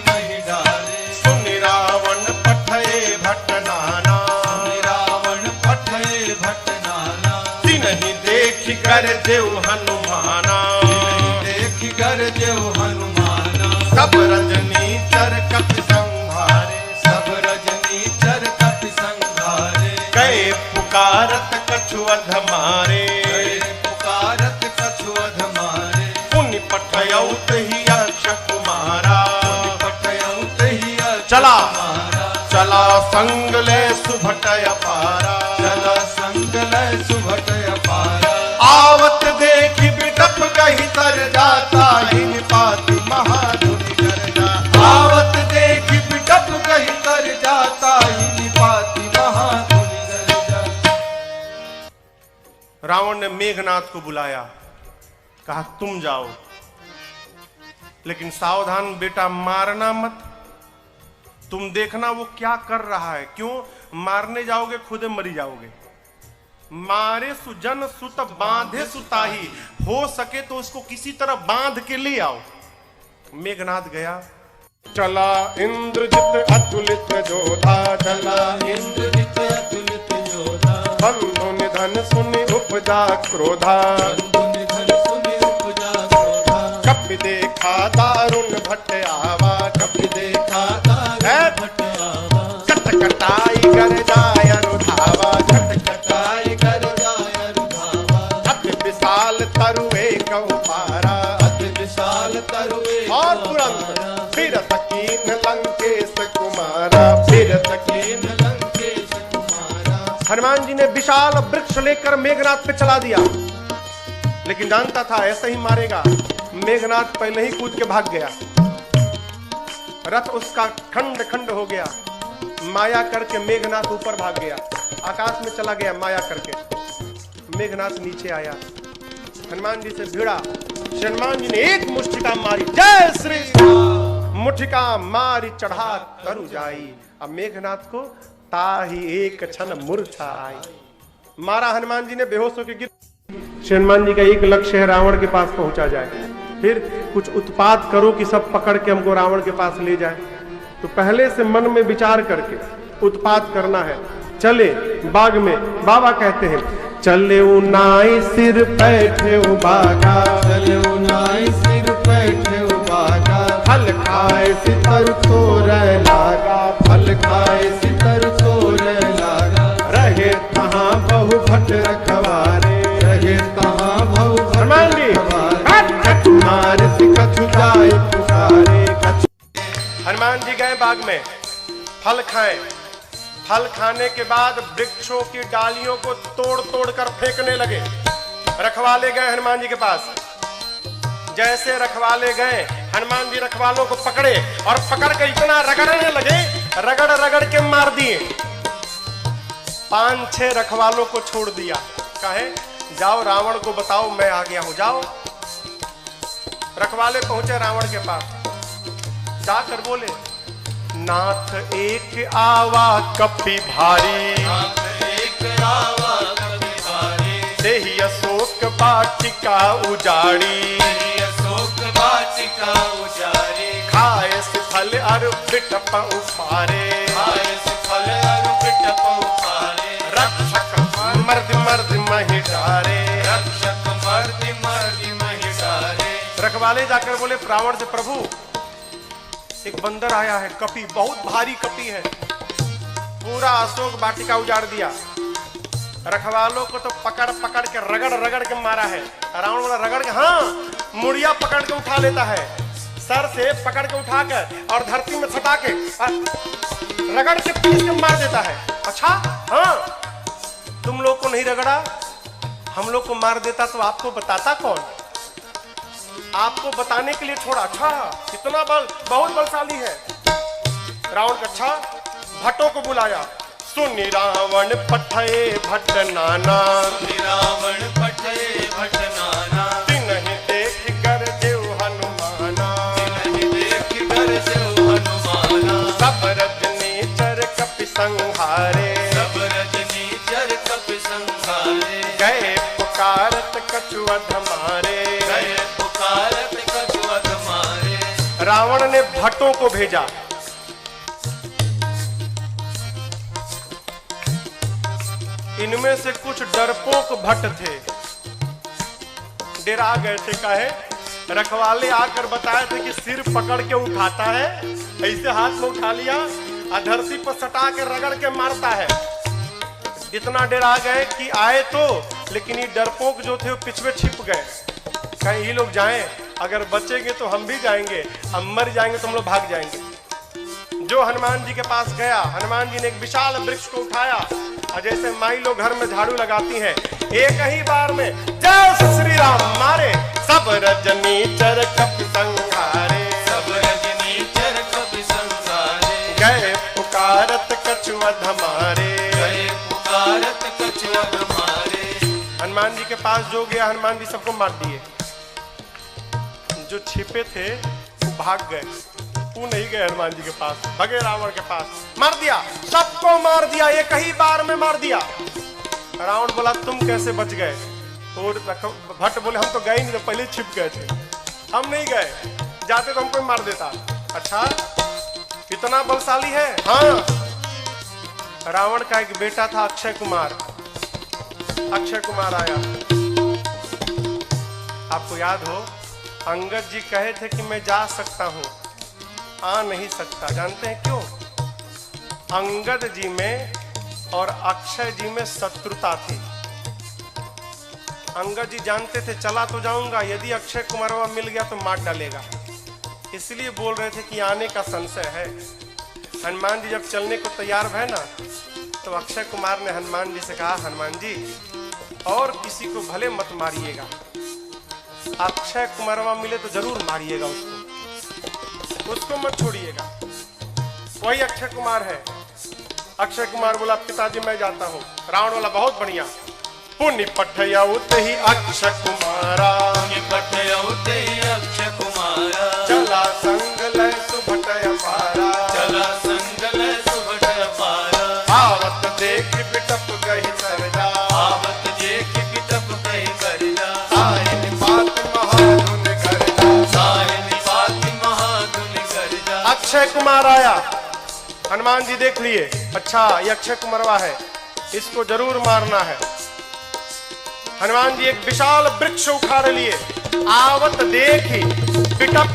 नहीं डारे। सुनि रावण पठये भट्ट नाना, रावण पठये भट्ट नाना। तिन्हि देखि कर देव हनुमाना, देख कर देव हनुमाना। सब रजनी चर कपि संहारे, सब रजनी चर कपि संहारे। कहे पुकारत कछु अध मारे, पुकारत कछु अध मारे। पुनि पठयौत ही अक्ष कुमारा, पठयौत ही अक्ष चला कुमारा। चला संग ले सुभटय पारा, चला संग लय सुभटय पारा। आवत देखि बिटप गही तर जाता, हिन पाति महाधुनि कर जाता। आवत देखि बिटप गही कर जाता, हिनि पाति महाधुनि कर जाता। रावण ने मेघनाथ को बुलाया, कहा तुम जाओ, लेकिन सावधान बेटा, मारना मत। तुम देखना वो क्या कर रहा है। क्यों? मारने जाओगे खुद मरी जाओगे। मारे सुजन सुत बांधे सुताही, हो सके तो उसको किसी तरह बांध के ले आओ। मेघनाथ गया, चला इंद्रजित अतुलित जोधा, चला इंद्रजित अतुलित योधा। बंधु निधन सुनि उपजा क्रोधा, बंधु निधन सुनि उपजा क्रोधा। कपि देखा दारुण भट्ट आवा, कपि देखा दारुण भट्ट आवा। कटकटाई कर जाय अनुधावा, कटाई कर जाय रुधावा। अति विशाल तरुए कहु पारा, अति विशाल तरुए और तुरंत फिर सकीन लंकेश कुमारा, फिर सकीन। कीन लंकेश कुमारा। हनुमान जी ने विशाल वृक्ष लेकर मेघनाथ पे चला दिया। लेकिन जानता था ऐसे ही मारेगा। मेघनाथ पहले ही कूद के भाग गया, रथ उसका खंड खंड हो गया। माया करके मेघनाथ ऊपर भाग गया, आकाश में चला गया माया करके। मेघनाथ नीचे आया, हनुमान जी से भिड़ा। हनुमान जी ने एक मुष्टिका मारी, जय श्री राम। मुष्टिका मारी चढ़ा तरु जाई। अब मेघनाथ को ताही एक क्षण मूर्छा आई। मारा हनुमान जी ने, बेहोश होकर गिर। हनुमान जी का एक लक्ष्य है, रावण के पास पहुंचा जाए। फिर कुछ उत्पात करो कि सब पकड़ के हमको रावण के पास ले जाए। तो पहले से मन में विचार करके उत्पात करना है। चले बाग में, बाबा कहते हैं चले नाई सिर बैठे बागा, चले नाई सिर बैठे बागा, फल खाए सितर तोड़ लागा, फल खाए सितर तोड़ लागा। रहे कहाँ बहु भट रखवारे, रहे कहाँ बहु हनुमान जी जाए पुकारे। हनुमान जी गए बाग में, फल खाए। फल खाने के बाद वृक्षों की डालियों को तोड़ तोड़ कर फेंकने लगे। रखवाले गए हनुमान जी के पास। जैसे रखवाले गए, हनुमान जी रखवालों को पकड़े और पकड़ कर इतना रगड़ने लगे, रगड़ रगड़ के मार दिए। 5-6 रखवालों को छोड़ दिया, कहे जाओ रावण को बताओ मैं आ गया हूं, जाओ। रखवाले पहुंचे रावण के पास, जाकर बोले नाथ एक आवा कपि भारी, नाथ एक आवा कपि भारी, देहि अशोक वाटिका उजाड़ी, देहि अशोक वाटिका उजाड़ी। खाए फल अरु बिटप उफारे, खाए फल अरु बिटप उफारे। रक्षक मर्द मर्द महि डारे, रक्षक मर्द मर्द महि डारे। रखवाले जाकर बोले रावण से प्रभु एक बंदर आया है, कपि, बहुत भारी कपि है, पूरा अशोक वाटिका उजाड़ दिया। रखवालों को तो पकड़ पकड़ के रगड़ रगड़ के मारा है। रावण बोला रगड़ के, हाँ, मुड़िया पकड़ के उठा लेता है, सर से पकड़ के उठाकर और धरती में सटा के रगड़ के पीस के मार देता है। अच्छा, हाँ, तुम लोग को नहीं रगड़ा, हम लोग को मार देता तो आपको बताता कौन? आपको बताने के लिए छोड़ा। अच्छा, कितना बल, बहुत बलशाली है रावण का। अच्छा, भट्टों को बुलाया। सुनि रावण पठये भट्ट नाना, रावण पठये भट्ट नाना, तिन्हि देख कर देव हनुमाना, तिन्हि देख कर देव हनुमाना। सब रजनीचर कपि संहारे, सब रजनीचर कपि संहारे। गए पुकारत कछुअध मारे, गए पुकारत कछुअध मारे। रावण ने भट्टों को भेजा। इनमें से कुछ डरपोक भट्ट थे, डेरा गए थे। काहे? रखवाले आकर बताए थे कि सिर पकड़ के उठाता है, ऐसे हाथ में उठा लिया, धरती पर सटा के रगड़ के मारता है। इतना डरा गए कि आए तो, लेकिन ये डरपोक जो थे वो पिछवे छिप गए। कहीं ये लोग जाएं, अगर बचेंगे तो हम भी जाएंगे, हम मर जाएंगे तो हम लोग भाग जाएंगे। जो हनुमान जी के पास गया, हनुमान जी ने एक विशाल वृक्ष को उठाया और जैसे माई लोग घर में झाड़ू लगाती हैं, एक ही बार में जय श्री राम मारे। सब रजनीचर कपि संहारे, सब रजनीचर कपि संहारे। गए पुकारत कछुअध मारे, गए पुकारत कछुअध मारे। हनुमान जी के पास जो गया, हनुमान जी सबको मार दिए। जो छिपे थे वो भाग गए, वो नहीं गए हनुमान जी के पास, भगे रावण के पास, मार दिया, सबको मार दिया, एक ही बार में मार दिया। रावण बोला तुम कैसे बच गए? और भट्ट बोले हम तो गए नहीं, तो पहले छिप गए थे, हम नहीं गए, जाते तो हमको मार देता। अच्छा, इतना बलशाली है? हाँ। रावण का एक बेटा था अक्षय कुमार। अक्षय कुमार आया, आपको याद हो अंगद जी कहे थे कि मैं जा सकता हूं, आ नहीं सकता। जानते हैं क्यों? अंगद जी में और अक्षय जी में शत्रुता थी। अंगद जी जानते थे चला तो जाऊंगा, यदि अक्षय कुमार मिल गया तो मार डालेगा, इसलिए बोल रहे थे कि आने का संशय है। हनुमान जी जब चलने को तैयार हुए ना, तो अक्षय कुमार ने हनुमान जी से कहा, हनुमान जी और किसी को भले मत मारिएगा, अक्षय कुमारवा मिले तो जरूर मारिएगा उसको मत छोड़िएगा। वही अक्षय कुमार है। अक्षय कुमार बोला पिताजी मैं जाता हूँ। रावण बोला बहुत बढ़िया। पुण्य पठयउत ही अक्षय कुमारा, पुण्य पठयउत ही अक्षय कुमारा, चला संग लय सुभट अपारा, चला संग लय सुभट अपारा, आवत देख बिटप गहि सरजा, आवत देख बिटप गहि सरजा, साहिन बात महाधुन गर्जा, साहिन बात महाधुन गर्जा। अक्षय कुमार आया। हनुमान जी देख लिए, अच्छा ये अक्षय कुमारवा है, इसको जरूर मारना है। हनुमान जी एक विशाल वृक्ष उखाड़ लिए। आवत देखी बिटप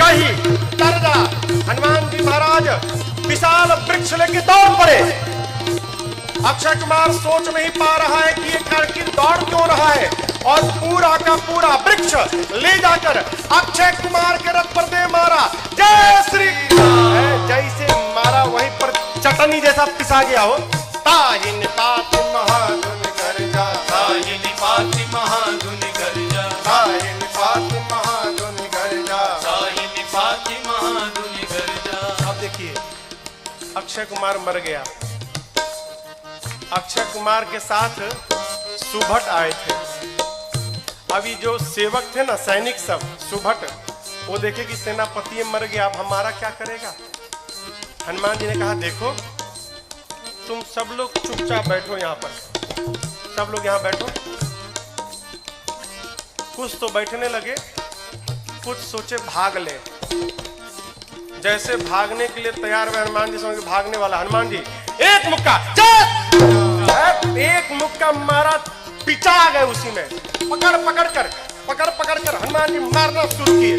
कही तरजा। हनुमान जी महाराज विशाल वृक्ष लेके दौड़ पड़े। अक्षय कुमार सोच नहीं पा रहा है कि ये लड़की दौड़ क्यों रहा है, और पूरा का पूरा वृक्ष ले जाकर अक्षय कुमार के रथ पर दे मारा। जय श्री राम। जैसे मारा वहीं पर चटनी जैसा पिसा गया हो। ताहिन तात महाधुन गर्जा, साहिन बात महाधुन गर्जा, साहिन बात महाधुन गर्जा, साहिन बात महाधुन गर्जा। अब देखिए अक्षय कुमार मर गया। अक्षय कुमार के साथ सुभट आए थे। अभी जो सेवक थे ना, सैनिक सब, सुभट, वो देखे कि सेनापति मर गया, अब हमारा क्या करेगा। हनुमान जी ने कहा देखो तुम सब लोग चुपचाप बैठो, यहाँ पर सब लोग यहाँ बैठो। कुछ तो बैठने लगे, कुछ सोचे भाग ले। जैसे भागने के लिए तैयार हुए हनुमान जी, समझ भागने वाला हनुमान जी एक मुक्का चल, एक मुक्का मारा, पिचा गए उसी में। पकड़ कर हनुमान जी मारना शुरू किए।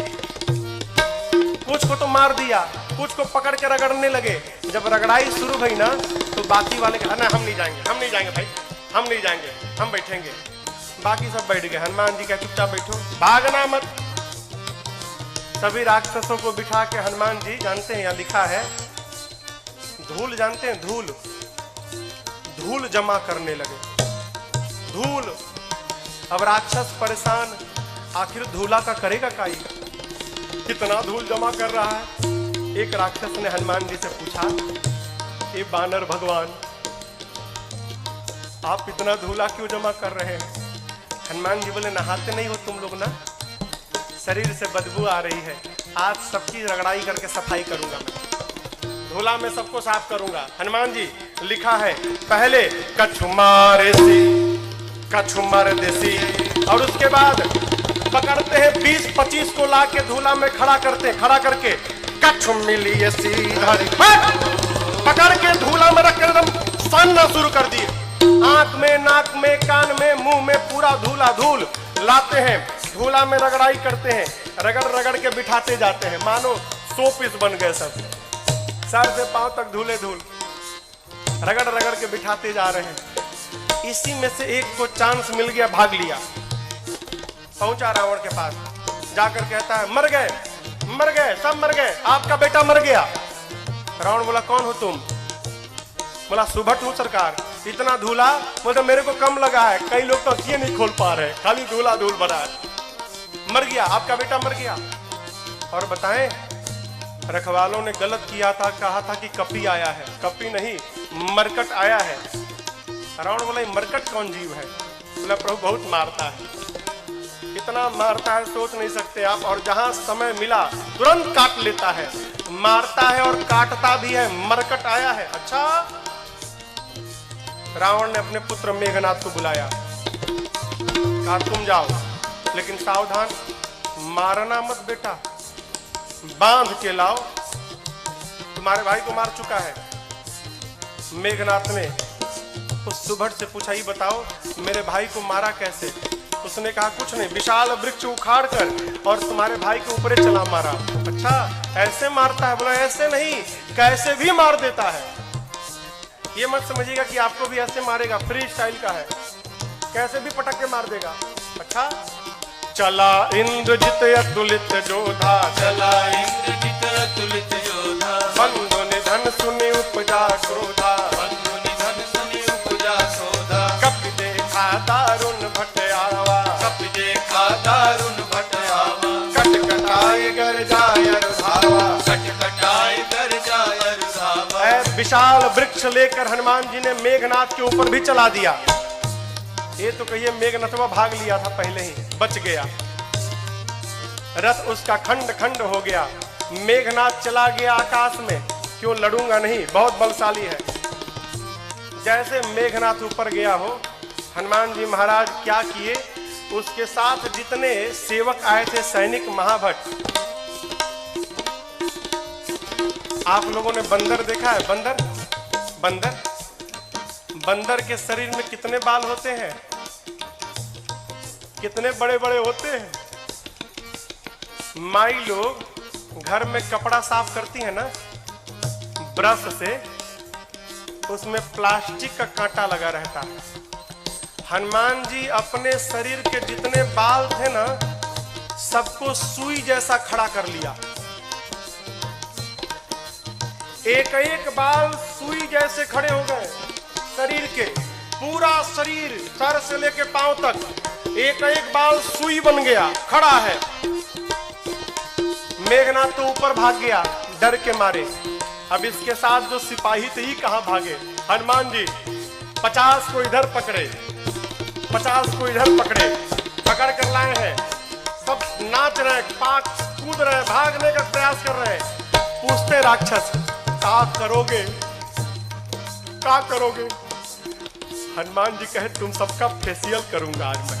कुछ को तो मार दिया, कुछ को पकड़ के रगड़ने लगे। जब रगड़ाई शुरू हुई ना, तो बाकी वाले कहा ना हम नहीं जाएंगे भाई, हम नहीं जाएंगे, हम बैठेंगे। बाकी सब बैठ गए। हनुमान जी का चुपचाप बैठो, भागना मत। सभी राक्षसों को बिठा के हनुमान जी, जानते हैं यहाँ लिखा है, धूल जानते हैं, धूल जमा करने लगे। धूल, अब राक्षस परेशान, आखिर धूला का करेगा काई, कितना धूल जमा कर रहा है। एक राक्षस ने हनुमान जी से पूछा, ये बानर भगवान आप इतना धूला क्यों जमा कर रहे हैं। हनुमान जी बोले नहाते नहीं हो तुम लोग ना, शरीर से बदबू आ रही है, आज सबकी रगड़ाई करके सफाई करूंगा मैं, धूला में सबको साफ करूंगा। हनुमान जी लिखा है पहले कछु मार देसी, और उसके बाद पकड़ते हैं 20-25 को लाके धूला में खड़ा करके कछु मिली पकड़ के धूला में रख एकदम सानना शुरू कर दिए। आंख में, नाक में, कान में, मुंह में पूरा धूल लाते हैं, धूला में रगड़ाई करते हैं, रगड़ के बिठाते जाते हैं, मानो 100 पीस बन गए सब, सर से पांव तक धूल, रगड़ के बिठाते जा रहे हैं। इसी में से एक को चांस मिल गया, भाग लिया, पहुंचा रावण के पास, जाकर कहता है मर गए, सब मर गए, आपका बेटा मर गया। रावण बोला कौन हो तुम। बोला सुभट हूं सरकार। इतना धूला, बोलते मेरे को कम लगा है, कई लोग तो ये नहीं खोल पा रहे, खाली धूल भरा है। मर गया, आपका बेटा मर गया। और बताएं, रखवालों ने गलत किया था, कहा था कि कपी आया है, कपी नहीं मरकट आया है। रावण बोला मरकट कौन जीव है। बोला प्रभु बहुत मारता है, कितना मारता है सोच नहीं सकते आप, और जहां समय मिला तुरंत काट लेता है, मारता है और काटता भी है, मरकट आया है। अच्छा, रावण ने अपने पुत्र मेघनाथ को बुलाया, कहा तुम जाओ, लेकिन सावधान, मारना मत बेटा, बांध के लाओ, तुम्हारे भाई को मार चुका है। मेघनाथ ने उस सुभट से पूछा, ये बताओ मेरे भाई को मारा कैसे। उसने कहा कुछ नहीं, विशाल वृक्ष उखाड़ कर और तुम्हारे भाई के ऊपर चला मारा। अच्छा, ऐसे मारता है। बोला ऐसे नहीं, कैसे भी मार देता है। ये मत समझिएगा कि आपको भी ऐसे मारेगा, फ्री स्टाइल का है, कैसे भी पटक के मार देगा। अच्छा, चला इंद्रजित अतुलित जोधा, चला इंद्रजित अतुलित जोधा, बंधु निधन सुनि उपजा क्रोधा, बंधु निधन सुनि उपजा क्रोधा, कपि देखा दारुण भट आवा, कपि देखा दारुण विशाल वृक्ष लेकर हनुमान जी ने मेघनाथ के ऊपर भी चला दिया। ये तो कहिए मेघनाथवा भाग लिया था पहले ही, बच गया। रथ उसका खंड खंड हो गया। मेघनाथ चला गया आकाश में। क्यों लड़ूंगा नहीं, बहुत बलशाली है। जैसे मेघनाथ ऊपर गया हो, हनुमान जी महाराज क्या किए, उसके साथ जितने सेवक आए थे सैनिक महाभट। आप लोगों ने बंदर देखा है? बंदर बंदर बंदर के शरीर में कितने बाल होते हैं? कितने बड़े बड़े होते हैं। माई लोग घर में कपड़ा साफ करती है ना ब्रश से, उसमें प्लास्टिक का कांटा लगा रहता है। हनुमान जी अपने शरीर के जितने बाल थे ना, सबको सुई जैसा खड़ा कर लिया। एक एक बाल सुई जैसे खड़े हो गए शरीर के। पूरा शरीर सर से लेके पांव तक एक एक बाल सुई बन गया, खड़ा है। मेघनाथ तो ऊपर भाग गया डर के मारे। अब इसके साथ जो सिपाही थे ही कहां भागे। हनुमान जी 50 को इधर पकड़े, 50 को इधर पकड़े, पकड़ कर लाए हैं। सब नाच रहे हैं, पाक कूद रहे हैं, भागने का प्रयास कर रहे हैं। पूछते राक्षस क्या करोगे, क्या करोगे? हनुमान जी कहे तुम सबका फेशियल करूंगा आज मैं,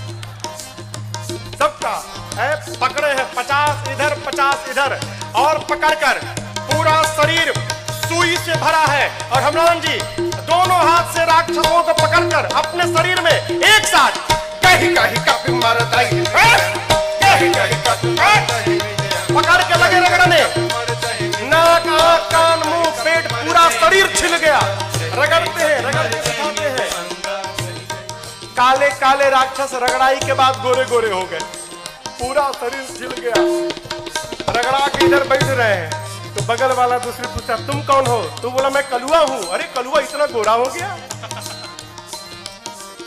सबका। पकड़े हैं 50 इधर 50 इधर, और पकड़कर पूरा शरीर सुई से भरा है। और हनुमान जी दोनों हाथ से राक्षसों को पकड़कर अपने शरीर में एक साथ कहीं कहीं का पकड़ के लगे रगड़ने। नाक आंख कान मुंह पेट पूरा शरीर छिल गया। रगड़ते हैं, रगड़ते दिखाते हैं। काले काले राक्षस रगड़ाई के बाद गोरे गोरे हो गए, पूरा शरीर छिल गया। रगड़ा के इधर बैठ रहे हैं तो बगल वाला दूसरे पूछा तुम कौन हो? तू बोला मैं कलुआ हूं। अरे कलुआ इतना गोरा हो गया?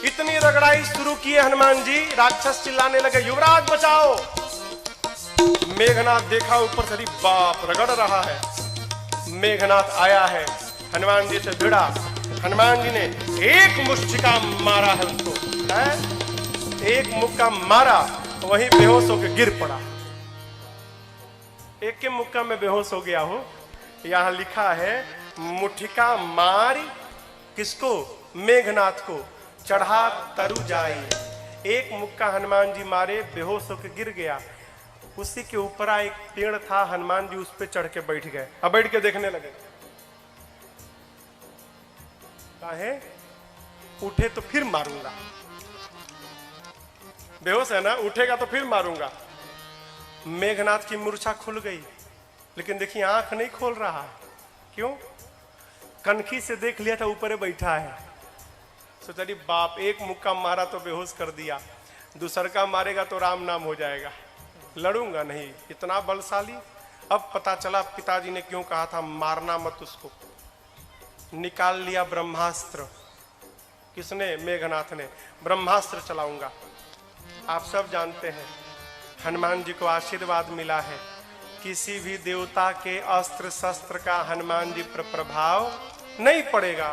इतनी रगड़ाई शुरू किए हनुमान जी। राक्षस चिल्लाने लगे युवराज बचाओ। मेघनाथ देखा ऊपर से, बाप रगड़ रहा है। मेघनाथ आया है, हनुमान जी से भिड़ा। हनुमान जी ने एक मुष्टिका मारा है उसको, एक मुक्का मारा, वहीं बेहोश होकर गिर पड़ा। एक के मुक्का में बेहोश हो गया हो। यहां लिखा है मुठिका मारी किसको? मेघनाथ को, चढ़ा तरु जाई। एक मुक्का हनुमान जी मारे, बेहोश होकर गिर गया। उसी के ऊपर एक पेड़ था, हनुमान जी उस पे चढ़ के बैठ गए। अब बैठ के देखने लगे। काहे? उठे तो फिर मारूंगा। बेहोश है ना, उठेगा तो फिर मारूंगा। मेघनाथ की मूर्छा खुल गई, लेकिन देखिए आंख नहीं खोल रहा। क्यों? कनखी से देख लिया था ऊपर बैठा है। सोचा बाप, एक मुक्का मारा तो बेहोश कर दिया, दूसर का मारेगा तो राम नाम हो जाएगा। लड़ूंगा नहीं, इतना बलशाली। अब पता चला पिताजी ने क्यों कहा था मारना मत उसको। निकाल लिया ब्रह्मास्त्र। किसने? मेघनाथ ने। ब्रह्मास्त्र चलाऊंगा। आप सब जानते हैं हनुमान जी को आशीर्वाद मिला है, किसी भी देवता के अस्त्र शस्त्र का हनुमान जी पर प्रभाव नहीं पड़ेगा।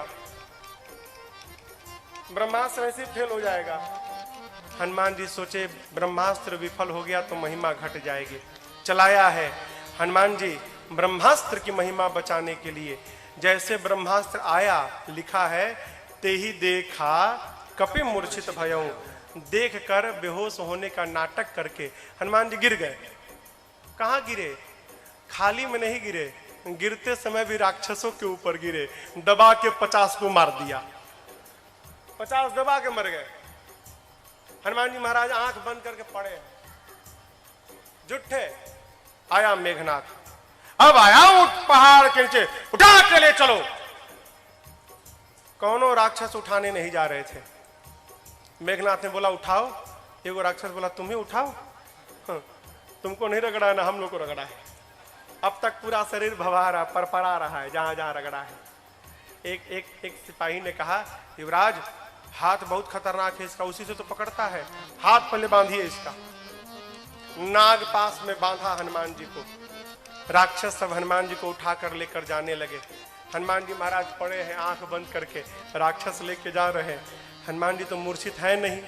ब्रह्मास्त्र ऐसे फेल हो जाएगा। हनुमान जी सोचे ब्रह्मास्त्र विफल हो गया तो महिमा घट जाएगी। चलाया है हनुमान जी ब्रह्मास्त्र की महिमा बचाने के लिए। जैसे ब्रह्मास्त्र आया, लिखा है ते ही देखा कपि मूर्छित भयऊ। देख कर बेहोश होने का नाटक करके हनुमान जी गिर गए। कहां गिरे? खाली में नहीं गिरे, गिरते समय भी राक्षसों के ऊपर गिरे। दबा के 50 को मार दिया। 50 दबा के मर गए। हनुमान जी महाराज आंख बंद करके पड़े, जुट्ठे। आया मेघनाथ। अब आया उठ पहाड़ के नीचे, उठा के ले चलो। कौनों राक्षस उठाने नहीं जा रहे थे। मेघनाथ ने बोला उठाओ। एगो राक्षस बोला तुम ही उठाओ। तुमको नहीं रगड़ा है ना, हम लोग को रगड़ा है। अब तक पूरा शरीर भवा रहा, परपरा रहा है जहां जहां रगड़ा है। एक सिपाही ने कहा युवराज हाथ बहुत खतरनाक है इसका, उसी से तो पकड़ता है, हाथ पहले बांधिए इसका। नाग पास में बांधा हनुमान जी को। राक्षस सब हनुमान जी को उठाकर लेकर जाने लगे। हनुमान जी महाराज पड़े हैं आंख बंद करके, राक्षस लेके जा रहे हैं। हनुमान जी तो मूर्छित है नहीं,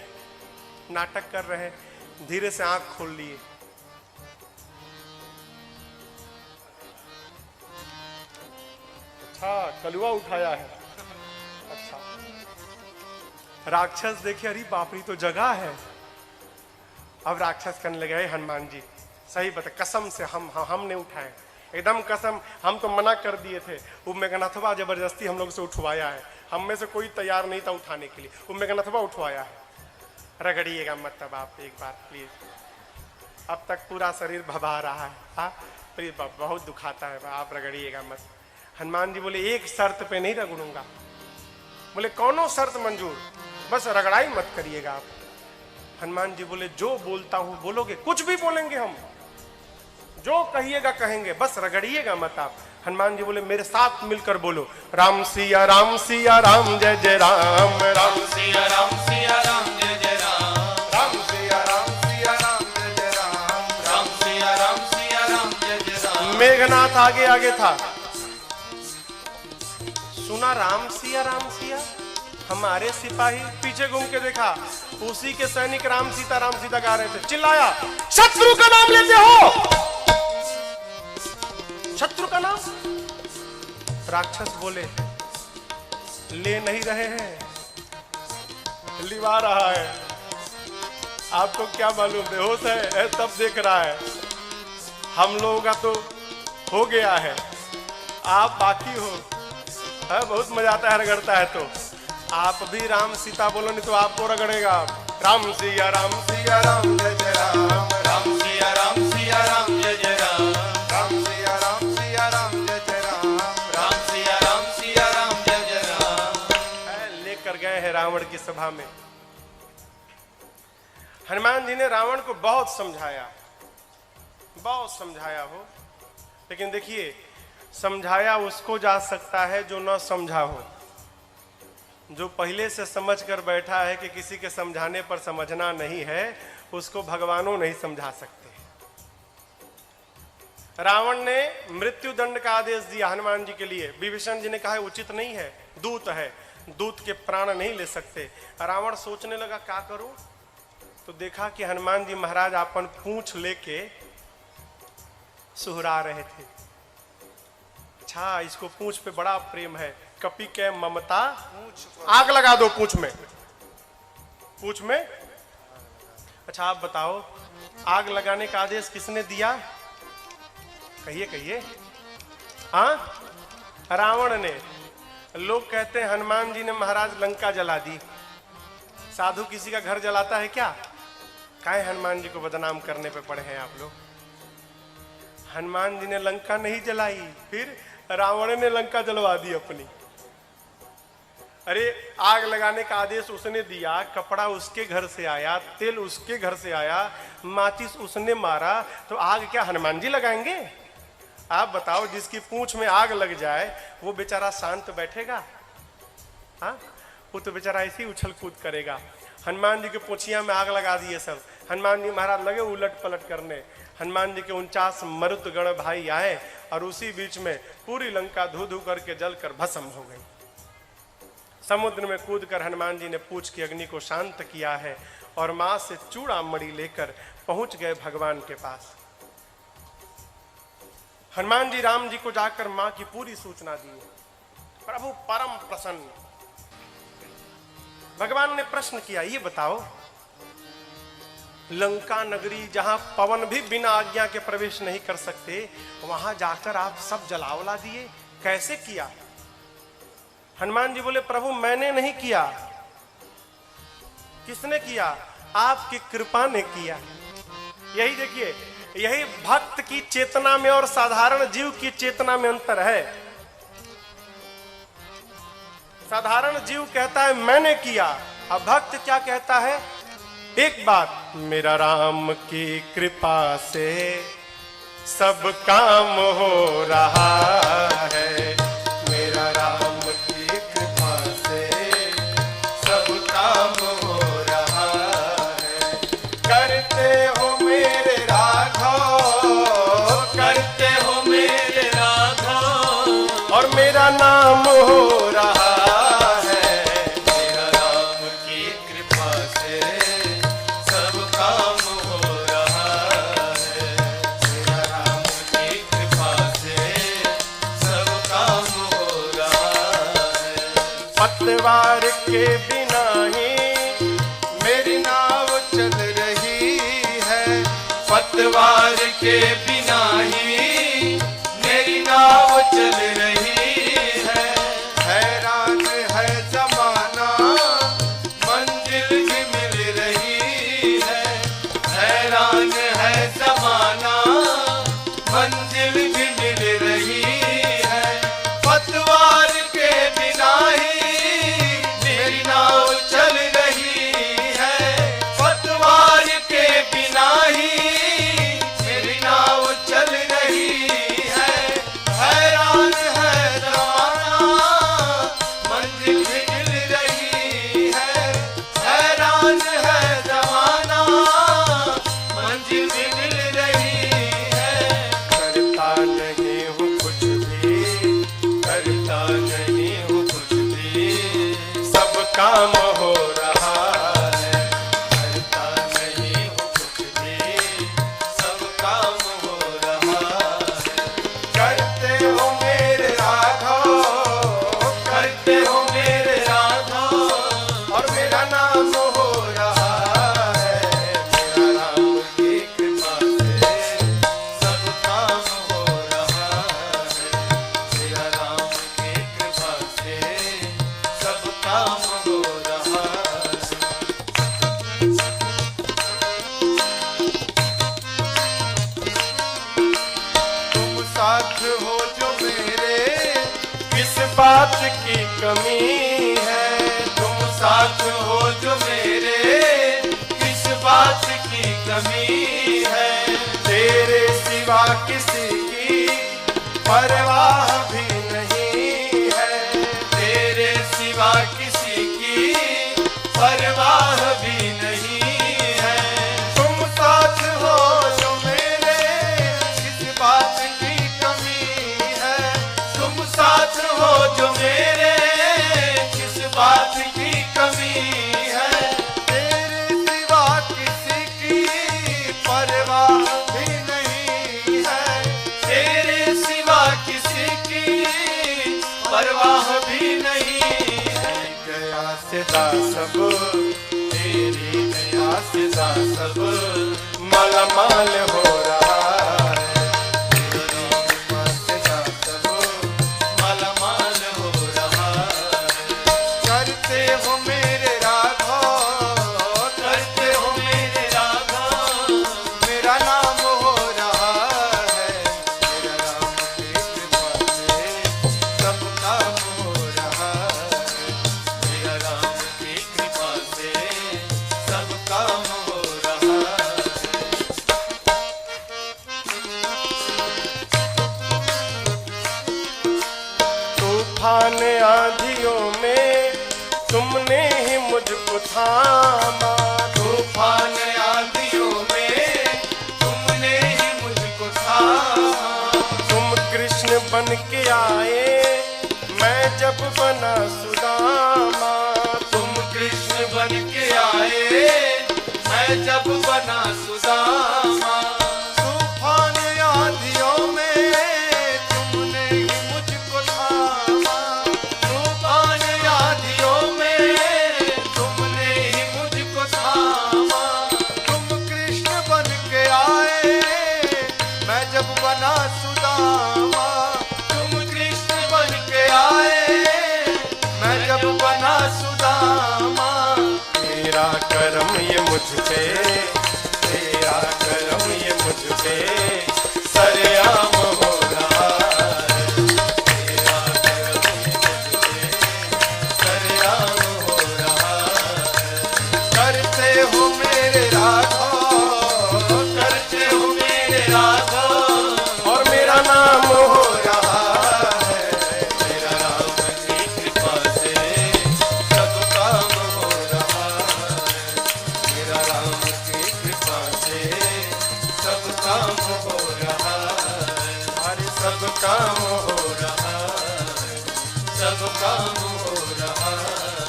नाटक कर रहे हैं। धीरे से आंख खोल लिए, अच्छा कलुआ उठाया है। अच्छा राक्षस देखे, अरे बाप रे तो जगह है। अब राक्षस कहने लगे, "हे हनुमान जी सही बता, कसम से हमने उठाए, एकदम कसम, हम तो मना कर दिए थे। वो मेघनाथवा जबरदस्ती हम लोग से उठवाया है, हम में से कोई तैयार नहीं था उठाने के लिए, वो मेघनाथवा उठवाया है। रगड़िएगा मत तब आप एक बार प्लीज, अब तक पूरा शरीर भभा रहा है, हाँ प्लीज बहुत दुखाता है, आप रगड़िएगा मत। हनुमान जी बोले, एक शर्त पे नहीं रगड़ूंगा। बोले कौनो शर्त मंजूर, बस रगड़ाई मत करिएगा आप। हनुमान जी बोले, जो बोलता हूं बोलोगे, कुछ भी बोलेंगे हम, जो कहिएगा कहेंगे, बस रगड़िएगा मत आप। हनुमान जी बोले, मेरे साथ मिलकर बोलो, राम सिया राम सिया राम जय जय राम, राम सिया राम सिया राम जय जय राम, राम सिया राम सिया राम जय जय राम, राम सिया राम सिया राम जय जय राम। मेघनाथ आगे आगे था, सुना राम सिया हमारे सिपाही, पीछे घूम के देखा उसी के सैनिक राम सीता गा रहे थे। चिल्लाया, शत्रु का नाम लेते हो, शत्रु का नाम। राक्षस बोले, ले नहीं रहे हैं, लिवा रहा है। आपको क्या मालूम, बेहोश है तब देख रहा है, हम लोगों का तो हो गया है, आप बाकी हो। है बहुत मजा आता है रगड़ता है तो। आप भी राम सीता बोलो, नहीं तो आपको रगड़ेगा। राम सिया राम जय जय राम, राम सिया राम जय जय राम, राम सिया राम जय जय राम, राम सिया राम जय जय राम। लेकर गए हैं रावण की सभा में। हनुमान जी ने रावण को बहुत समझाया हो, लेकिन देखिए समझाया उसको जा सकता है जो न समझा हो। जो पहले से समझ कर बैठा है कि किसी के समझाने पर समझना नहीं है, उसको भगवानों नहीं समझा सकते। रावण ने मृत्यु दंड का आदेश दिया हनुमान जी के लिए। विभीषण जी ने कहा उचित नहीं है, दूत है, दूत के प्राण नहीं ले सकते। रावण सोचने लगा क्या करूं, तो देखा कि हनुमान जी महाराज अपन पूंछ लेके सुहरा रहे थे। अच्छा इसको पूंछ पे बड़ा प्रेम है, कपि के ममता, आग लगा दो पूंछ में। अच्छा आप बताओ, आग लगाने का आदेश किसने दिया? कहिए। हाँ, रावण ने। लोग कहते हैं हनुमान जी ने महाराज लंका जला दी। साधु किसी का घर जलाता है क्या? काहे हनुमान जी को बदनाम करने पे पड़े हैं आप लोग। हनुमान जी ने लंका नहीं जलाई, फिर रावण ने लंका जलवा दी अपनी। अरे आग लगाने का आदेश उसने दिया, कपड़ा उसके घर से आया, तेल उसके घर से आया, माचिस उसने मारा, तो आग क्या हनुमान जी लगाएंगे? आप बताओ, जिसकी पूंछ में आग लग जाए वो बेचारा शांत बैठेगा? हाँ, वो तो बेचारा ऐसे ही उछल कूद करेगा। हनुमान जी के पूंछिया में आग लगा दिए सब। हनुमान जी महाराज लगे उलट पलट करने। हनुमान जी के 49 मरुत गण भाई आए और उसी बीच में पूरी लंका धू धू करके जलकर भस्म हो गई। समुद्र में कूदकर हनुमान जी ने पूंछ की अग्नि को शांत किया है और मां से चूड़ामणि लेकर पहुंच गए भगवान के पास। हनुमान जी राम जी को जाकर मां की पूरी सूचना दी। प्रभु परम प्रसन्न। भगवान ने प्रश्न किया, ये बताओ लंका नगरी जहां पवन भी बिना आज्ञा के प्रवेश नहीं कर सकते, वहां जाकर आप सब जलावला दिए, कैसे किया? हनुमान जी बोले, प्रभु मैंने नहीं किया। किसने किया? आपकी कृपा ने किया। यही देखिए, यही भक्त की चेतना में और साधारण जीव की चेतना में अंतर है। साधारण जीव कहता है मैंने किया, अब भक्त क्या कहता है? एक बात, मेरा राम की कृपा से सब काम हो रहा है, मेरा राम की कृपा से सब काम हो रहा है। करते हो मेरे राघव, करते हो मेरे राघव, और मेरा नाम पतवार के बिना ही मेरी नाव चल रही है, पतवार के बिना ही मेरी नाव चल रही है। हैरान है जमाना मंजिल भी मिल रही है, हैरान है जमाना मंजिल भी मिल रही है। पतवार के बिना ही मेरी नाव चल रही है, पतवार के बिना ही मेरी नाव चल रही है। हैरान है जमाना मंजिल भी मिल रही है, हैरान है जमाना मंजिल भी मिल रही है। करता नहीं हूँ कुछ भी, करता नहीं हूँ कुछ भी, सब काम हो रहा है। करता नहीं हूँ कुछ भी, सब काम हो रहा है। करते हो मेरे राघव, करते हो मेरे राघव, और मेरा नाम हो रहा है। मेरा राम की कृपा से सब काम हो रहा है। मेरा राम की कृपा से सब काम हो रहा है। तुम साथ हो जो मेरे, किस बात की कमी है। तुम साथ हो जो मेरे, किस बात की कमी है। तेरे सिवा किसी की परवाह भी नहीं है। तेरे सिवा किसी की परवाह भी नहीं है। तुम साथ हो जो मेरे, किस बात की कमी है। तुम साथ हो जो मेरे, किस बात की कमी है। तेरे सिवा किसी की परवाह भी नहीं है। तेरे सिवा किसी की परवाह भी नहीं है। गया सिदा सब, तेरी दया से सब मालामाल हो रहा है। मालामाल हो रहा है। करते हो मेरे राघव, करते हो मेरे राघव, मेरा नाम हो रहा है। मेरा राम की कृपा से सब काम हो रहा है। मेरा राम की कृपा से सब काम हो रहा है। तूफान आंधियों में तुमने ही मुझको थामा। तूफान आंधियों में तुमने ही मुझको थामा। तुम कृष्ण बन के आए, मैं जब बना सुदामा। तुम कृष्ण बन के आए, मैं जब बना सुदामा। तूफान आंधियों में तुमने ही मुझको थामा। तूफान आंधियों में तुमने ही मुझको थामा। तुम कृष्ण बन के आए, मैं जब बना सुदामा। तुम कृष्ण बन के आए, मैं जब बना सुदामा। तेरा करम ये मुझ पे, तेरा करम ये मुझ पे सरेआम हो रहा है। तेरा करम ये मुझ पे सरेआम हो रहा है। करते हो मेरे राघव, करते हो मेरे राघव, और मेरा नाम हो रहा है। मेरा राम की कृपा से सब काम हो रहा है। मेरा राम की कृपा से सब काम हो रहा है। हमारे सब काम हो रहा है, सब काम हो रहा है,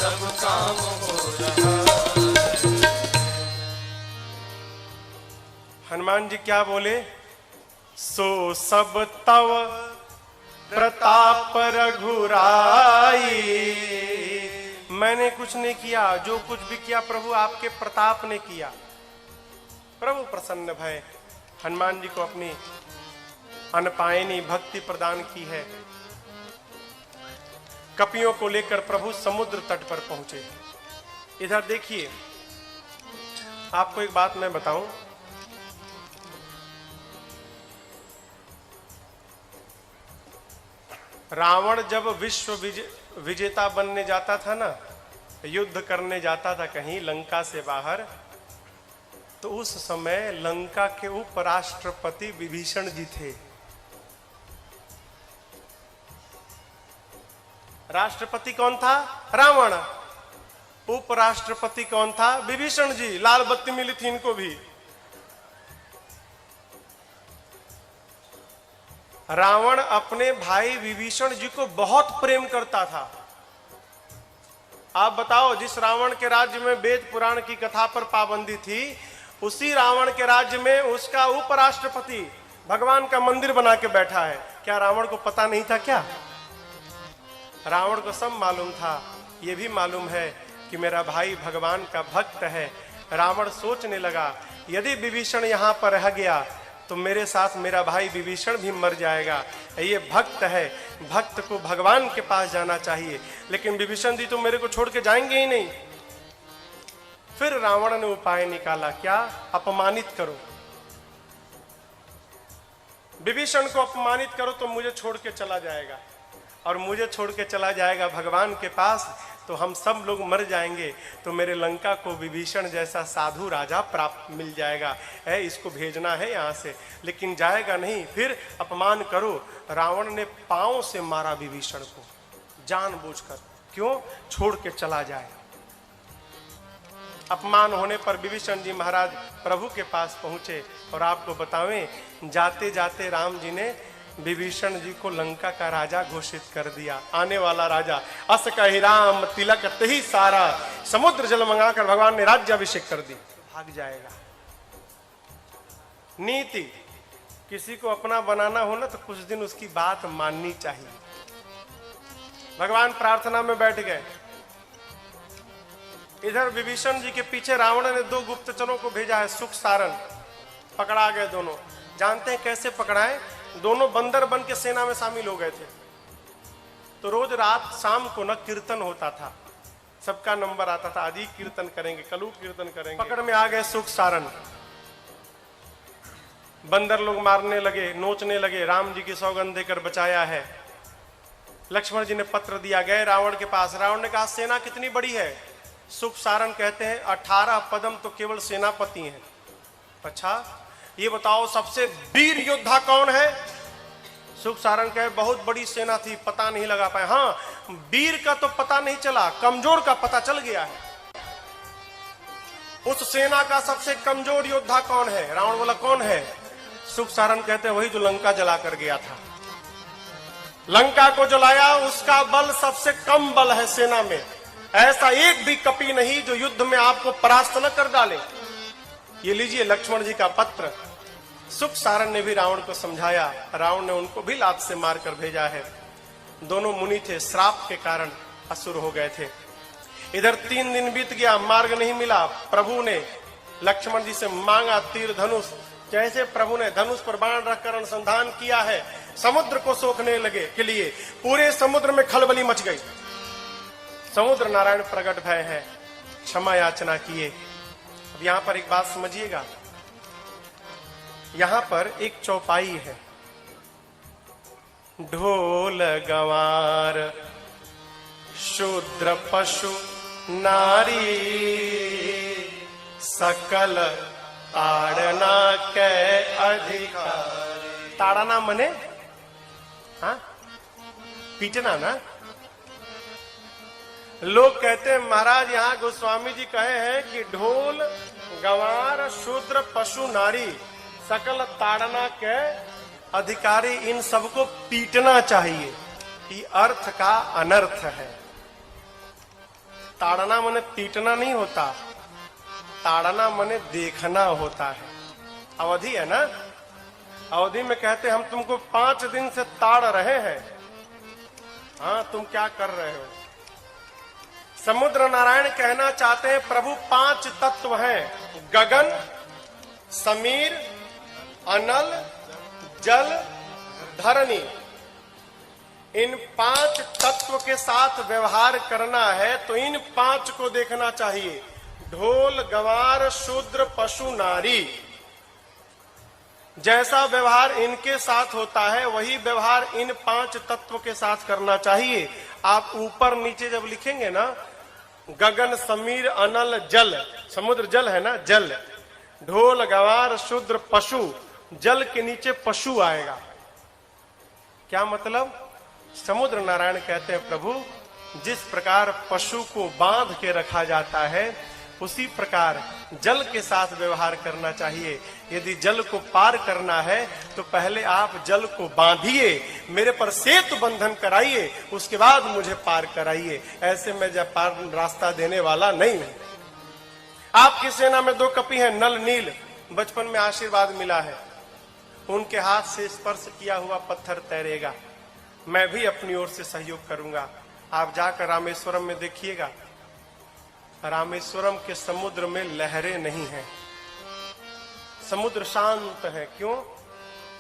सब काम हो रहा है। हनुमान जी क्या बोले? सो सब तव प्रताप रघुराई, मैंने कुछ नहीं किया, जो कुछ भी किया प्रभु आपके प्रताप ने किया। प्रभु प्रसन्न भय हनुमान जी को अपनी अनपायनी भक्ति प्रदान की है। कपियों को लेकर प्रभु समुद्र तट पर पहुंचे। इधर देखिए, आपको एक बात मैं बताऊं, रावण जब विश्व विजेता बनने जाता था ना, युद्ध करने जाता था कहीं लंका से बाहर, तो उस समय लंका के उपराष्ट्रपति विभीषण जी थे। राष्ट्रपति कौन था? रावण। उपराष्ट्रपति कौन था? विभीषण जी। लाल बत्ती मिली थी इनको भी। रावण अपने भाई विभीषण जी को बहुत प्रेम करता था। आप बताओ, जिस रावण के राज्य में वेद पुराण की कथा पर पाबंदी थी, उसी रावण के राज्य में उसका उपराष्ट्रपति भगवान का मंदिर बना के बैठा है। क्या रावण को पता नहीं था क्या? रावण को सब मालूम था। यह भी मालूम है कि मेरा भाई भगवान का भक्त है। रावण सोचने लगा, यदि विभीषण यहां पर रह गया तो मेरे साथ मेरा भाई विभीषण भी मर जाएगा। ये भक्त है, भक्त को भगवान के पास जाना चाहिए, लेकिन विभीषण जी तो मेरे को छोड़ के जाएंगे ही नहीं। फिर रावण ने उपाय निकाला, क्या? अपमानित करो, विभीषण को अपमानित करो तो मुझे छोड़ के चला जाएगा, और मुझे छोड़ के चला जाएगा भगवान के पास तो हम सब लोग मर जाएंगे, तो मेरे लंका को विभीषण जैसा साधु राजा प्राप्त मिल जाएगा। है इसको भेजना है यहाँ से, लेकिन जाएगा नहीं। फिर अपमान करो। रावण ने पांव से मारा विभीषण को जानबूझकर। क्यों? छोड़ के चला जाए। अपमान होने पर विभीषण जी महाराज प्रभु के पास पहुंचे, और आपको बतावें, जाते जाते राम जी ने विभीषण जी को लंका का राजा घोषित कर दिया। आने वाला राजा। अस कहि राम तिलक तही सारा, समुद्र जल मंगाकर भगवान ने राज्याभिषेक कर दी। भाग जाएगा। नीति, किसी को अपना बनाना हो ना तो कुछ दिन उसकी बात माननी चाहिए। भगवान प्रार्थना में बैठ गए। इधर विभीषण जी के पीछे रावण ने 2 गुप्तचरों को भेजा है, सुख सारण। पकड़ा गए दोनों। जानते हैं कैसे पकड़ाए? दोनों बंदर बन के सेना में शामिल हो गए थे। तो रोज रात शाम को न कीर्तन होता था, सबका नंबर आता था, आदि कीर्तन करेंगे, कलू कीर्तन करेंगे। पकड़ में आ गए सुख सारण। बंदर लोग मारने लगे, नोचने लगे। राम जी की सौगंध देकर बचाया है। लक्ष्मण जी ने पत्र दिया, गए रावण के पास। रावण ने कहा, सेना कितनी बड़ी है? सुख सारण कहते हैं 18 पदम तो केवल सेनापति हैं। अच्छा, ये बताओ सबसे वीर योद्धा कौन है? सुख सारण कहे, बहुत बड़ी सेना थी, पता नहीं लगा पाए। हाँ, वीर का तो पता नहीं चला, कमजोर का पता चल गया है। उस सेना का सबसे कमजोर योद्धा कौन है? रावण बोला, कौन है? सुख सारण कहते हैं, वही जो लंका जला कर गया था। लंका को जलाया, उसका बल सबसे कम बल है सेना में। ऐसा एक भी कपी नहीं जो युद्ध में आपको परास्त न कर डाले। ये लीजिए लक्ष्मण जी का पत्र। सुख सारण ने भी रावण को समझाया। रावण ने उनको भी लात से मारकर भेजा है। दोनों मुनि थे, श्राप के कारण असुर हो गए थे। इधर 3 दिन बीत गया, मार्ग नहीं मिला। प्रभु ने लक्ष्मण जी से मांगा तीर धनुष। जैसे प्रभु ने धनुष पर बाण रखकर अनुसंधान किया है, समुद्र को सोखने लगे के लिए पूरे समुद्र में खलबली मच गई। समुद्र नारायण प्रकट भय है, क्षमा याचना किए। अब यहां पर एक बात समझिएगा, यहां पर एक चौपाई है। ढोल गंवार शूद्र पशु नारी, सकल ताड़ना के अधिकारी। ताड़ना मने हाँ पीटना ना। लोग कहते हैं महाराज यहाँ गोस्वामी जी कहे हैं कि ढोल गंवार शूद्र पशु नारी सकल ताड़ना के अधिकारी, इन सबको पीटना चाहिए। ये अर्थ का अनर्थ है। ताड़ना माने पीटना नहीं होता, ताड़ना माने देखना होता है। अवधि है ना, अवधि में कहते हम तुमको 5 दिन से ताड़ रहे हैं, हाँ तुम क्या कर रहे हो। समुद्र नारायण कहना चाहते हैं प्रभु 5 तत्व हैं, गगन, समीर, अनल, जल, धरणी। इन 5 तत्व के साथ व्यवहार करना है तो इन 5 को देखना चाहिए। ढोल, गंवार, शूद्र, पशु, नारी। जैसा व्यवहार इनके साथ होता है वही व्यवहार इन 5 तत्व के साथ करना चाहिए। आप ऊपर नीचे जब लिखेंगे ना, गगन, समीर, अनल, जल, समुद्र जल है ना, जल, ढोल, गंवार, शूद्र, पशु, जल के नीचे पशु आएगा। क्या मतलब? समुद्र नारायण कहते हैं प्रभु जिस प्रकार पशु को बांध के रखा जाता है उसी प्रकार जल के साथ व्यवहार करना चाहिए। यदि जल को पार करना है तो पहले आप जल को बांधिए, मेरे पर सेतु बंधन कराइए, उसके बाद मुझे पार कराइए। ऐसे में जब पार रास्ता देने वाला नहीं हूं। आपकी सेना में 2 कपि हैं, नल, नील, बचपन में आशीर्वाद मिला है, उनके हाथ से स्पर्श किया हुआ पत्थर तैरेगा। मैं भी अपनी ओर से सहयोग करूंगा। आप जाकर रामेश्वरम में देखिएगा, रामेश्वरम के समुद्र में लहरें नहीं हैं, समुद्र शांत है। क्यों?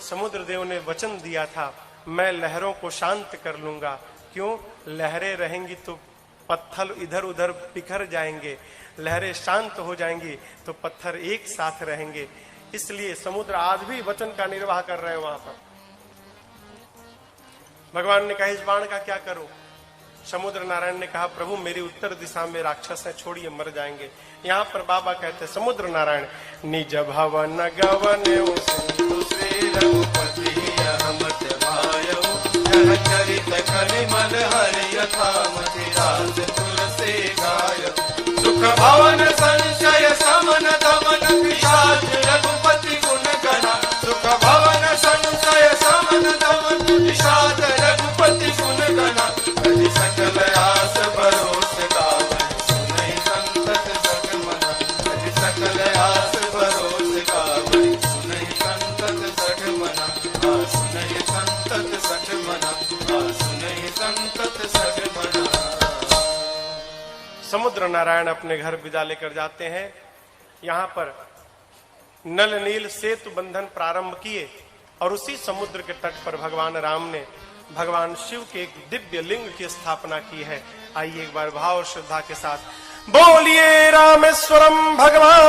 समुद्र देव ने वचन दिया था मैं लहरों को शांत कर लूंगा। क्यों? लहरें रहेंगी तो पत्थर इधर उधर बिखर जाएंगे, लहरें शांत हो जाएंगी तो पत्थर एक साथ रहेंगे। इसलिए समुद्र आज भी वचन का निर्वाह कर रहे हैं वहां पर। भगवान ने कहा इस बाण का क्या करूं? समुद्र नारायण ने कहा प्रभु मेरी उत्तर दिशा में राक्षस है, छोड़िए, मर जाएंगे। यहाँ पर बाबा कहते हैं समुद्र नारायण निज भवन गवन सिंधु श्री रघुपति अहमत भायो जह चरित कलिमल हरि यथामति राज तुलसी गाय सुख भवन संशय समन दमन पिशाच रघुपति गुण गणा सुख भवन संशय समन दमन पिशाच रघुपति गुण गणा हरि सकल आस भरोस गावै सुनै संतत सठ मना हरि सकल आस भरोस गावै सुनै संतत सठ मना सुनै संतत सठ मना सुनै संतत सठ मना। समुद्र नारायण अपने घर विदा लेकर जाते हैं। यहाँ पर नल नील सेतु बंधन प्रारंभ किए और उसी समुद्र के तट पर भगवान राम ने भगवान शिव के एक दिव्य लिंग की स्थापना की है। आइए एक बार भाव और श्रद्धा के साथ बोलिए रामेश्वरम भगवान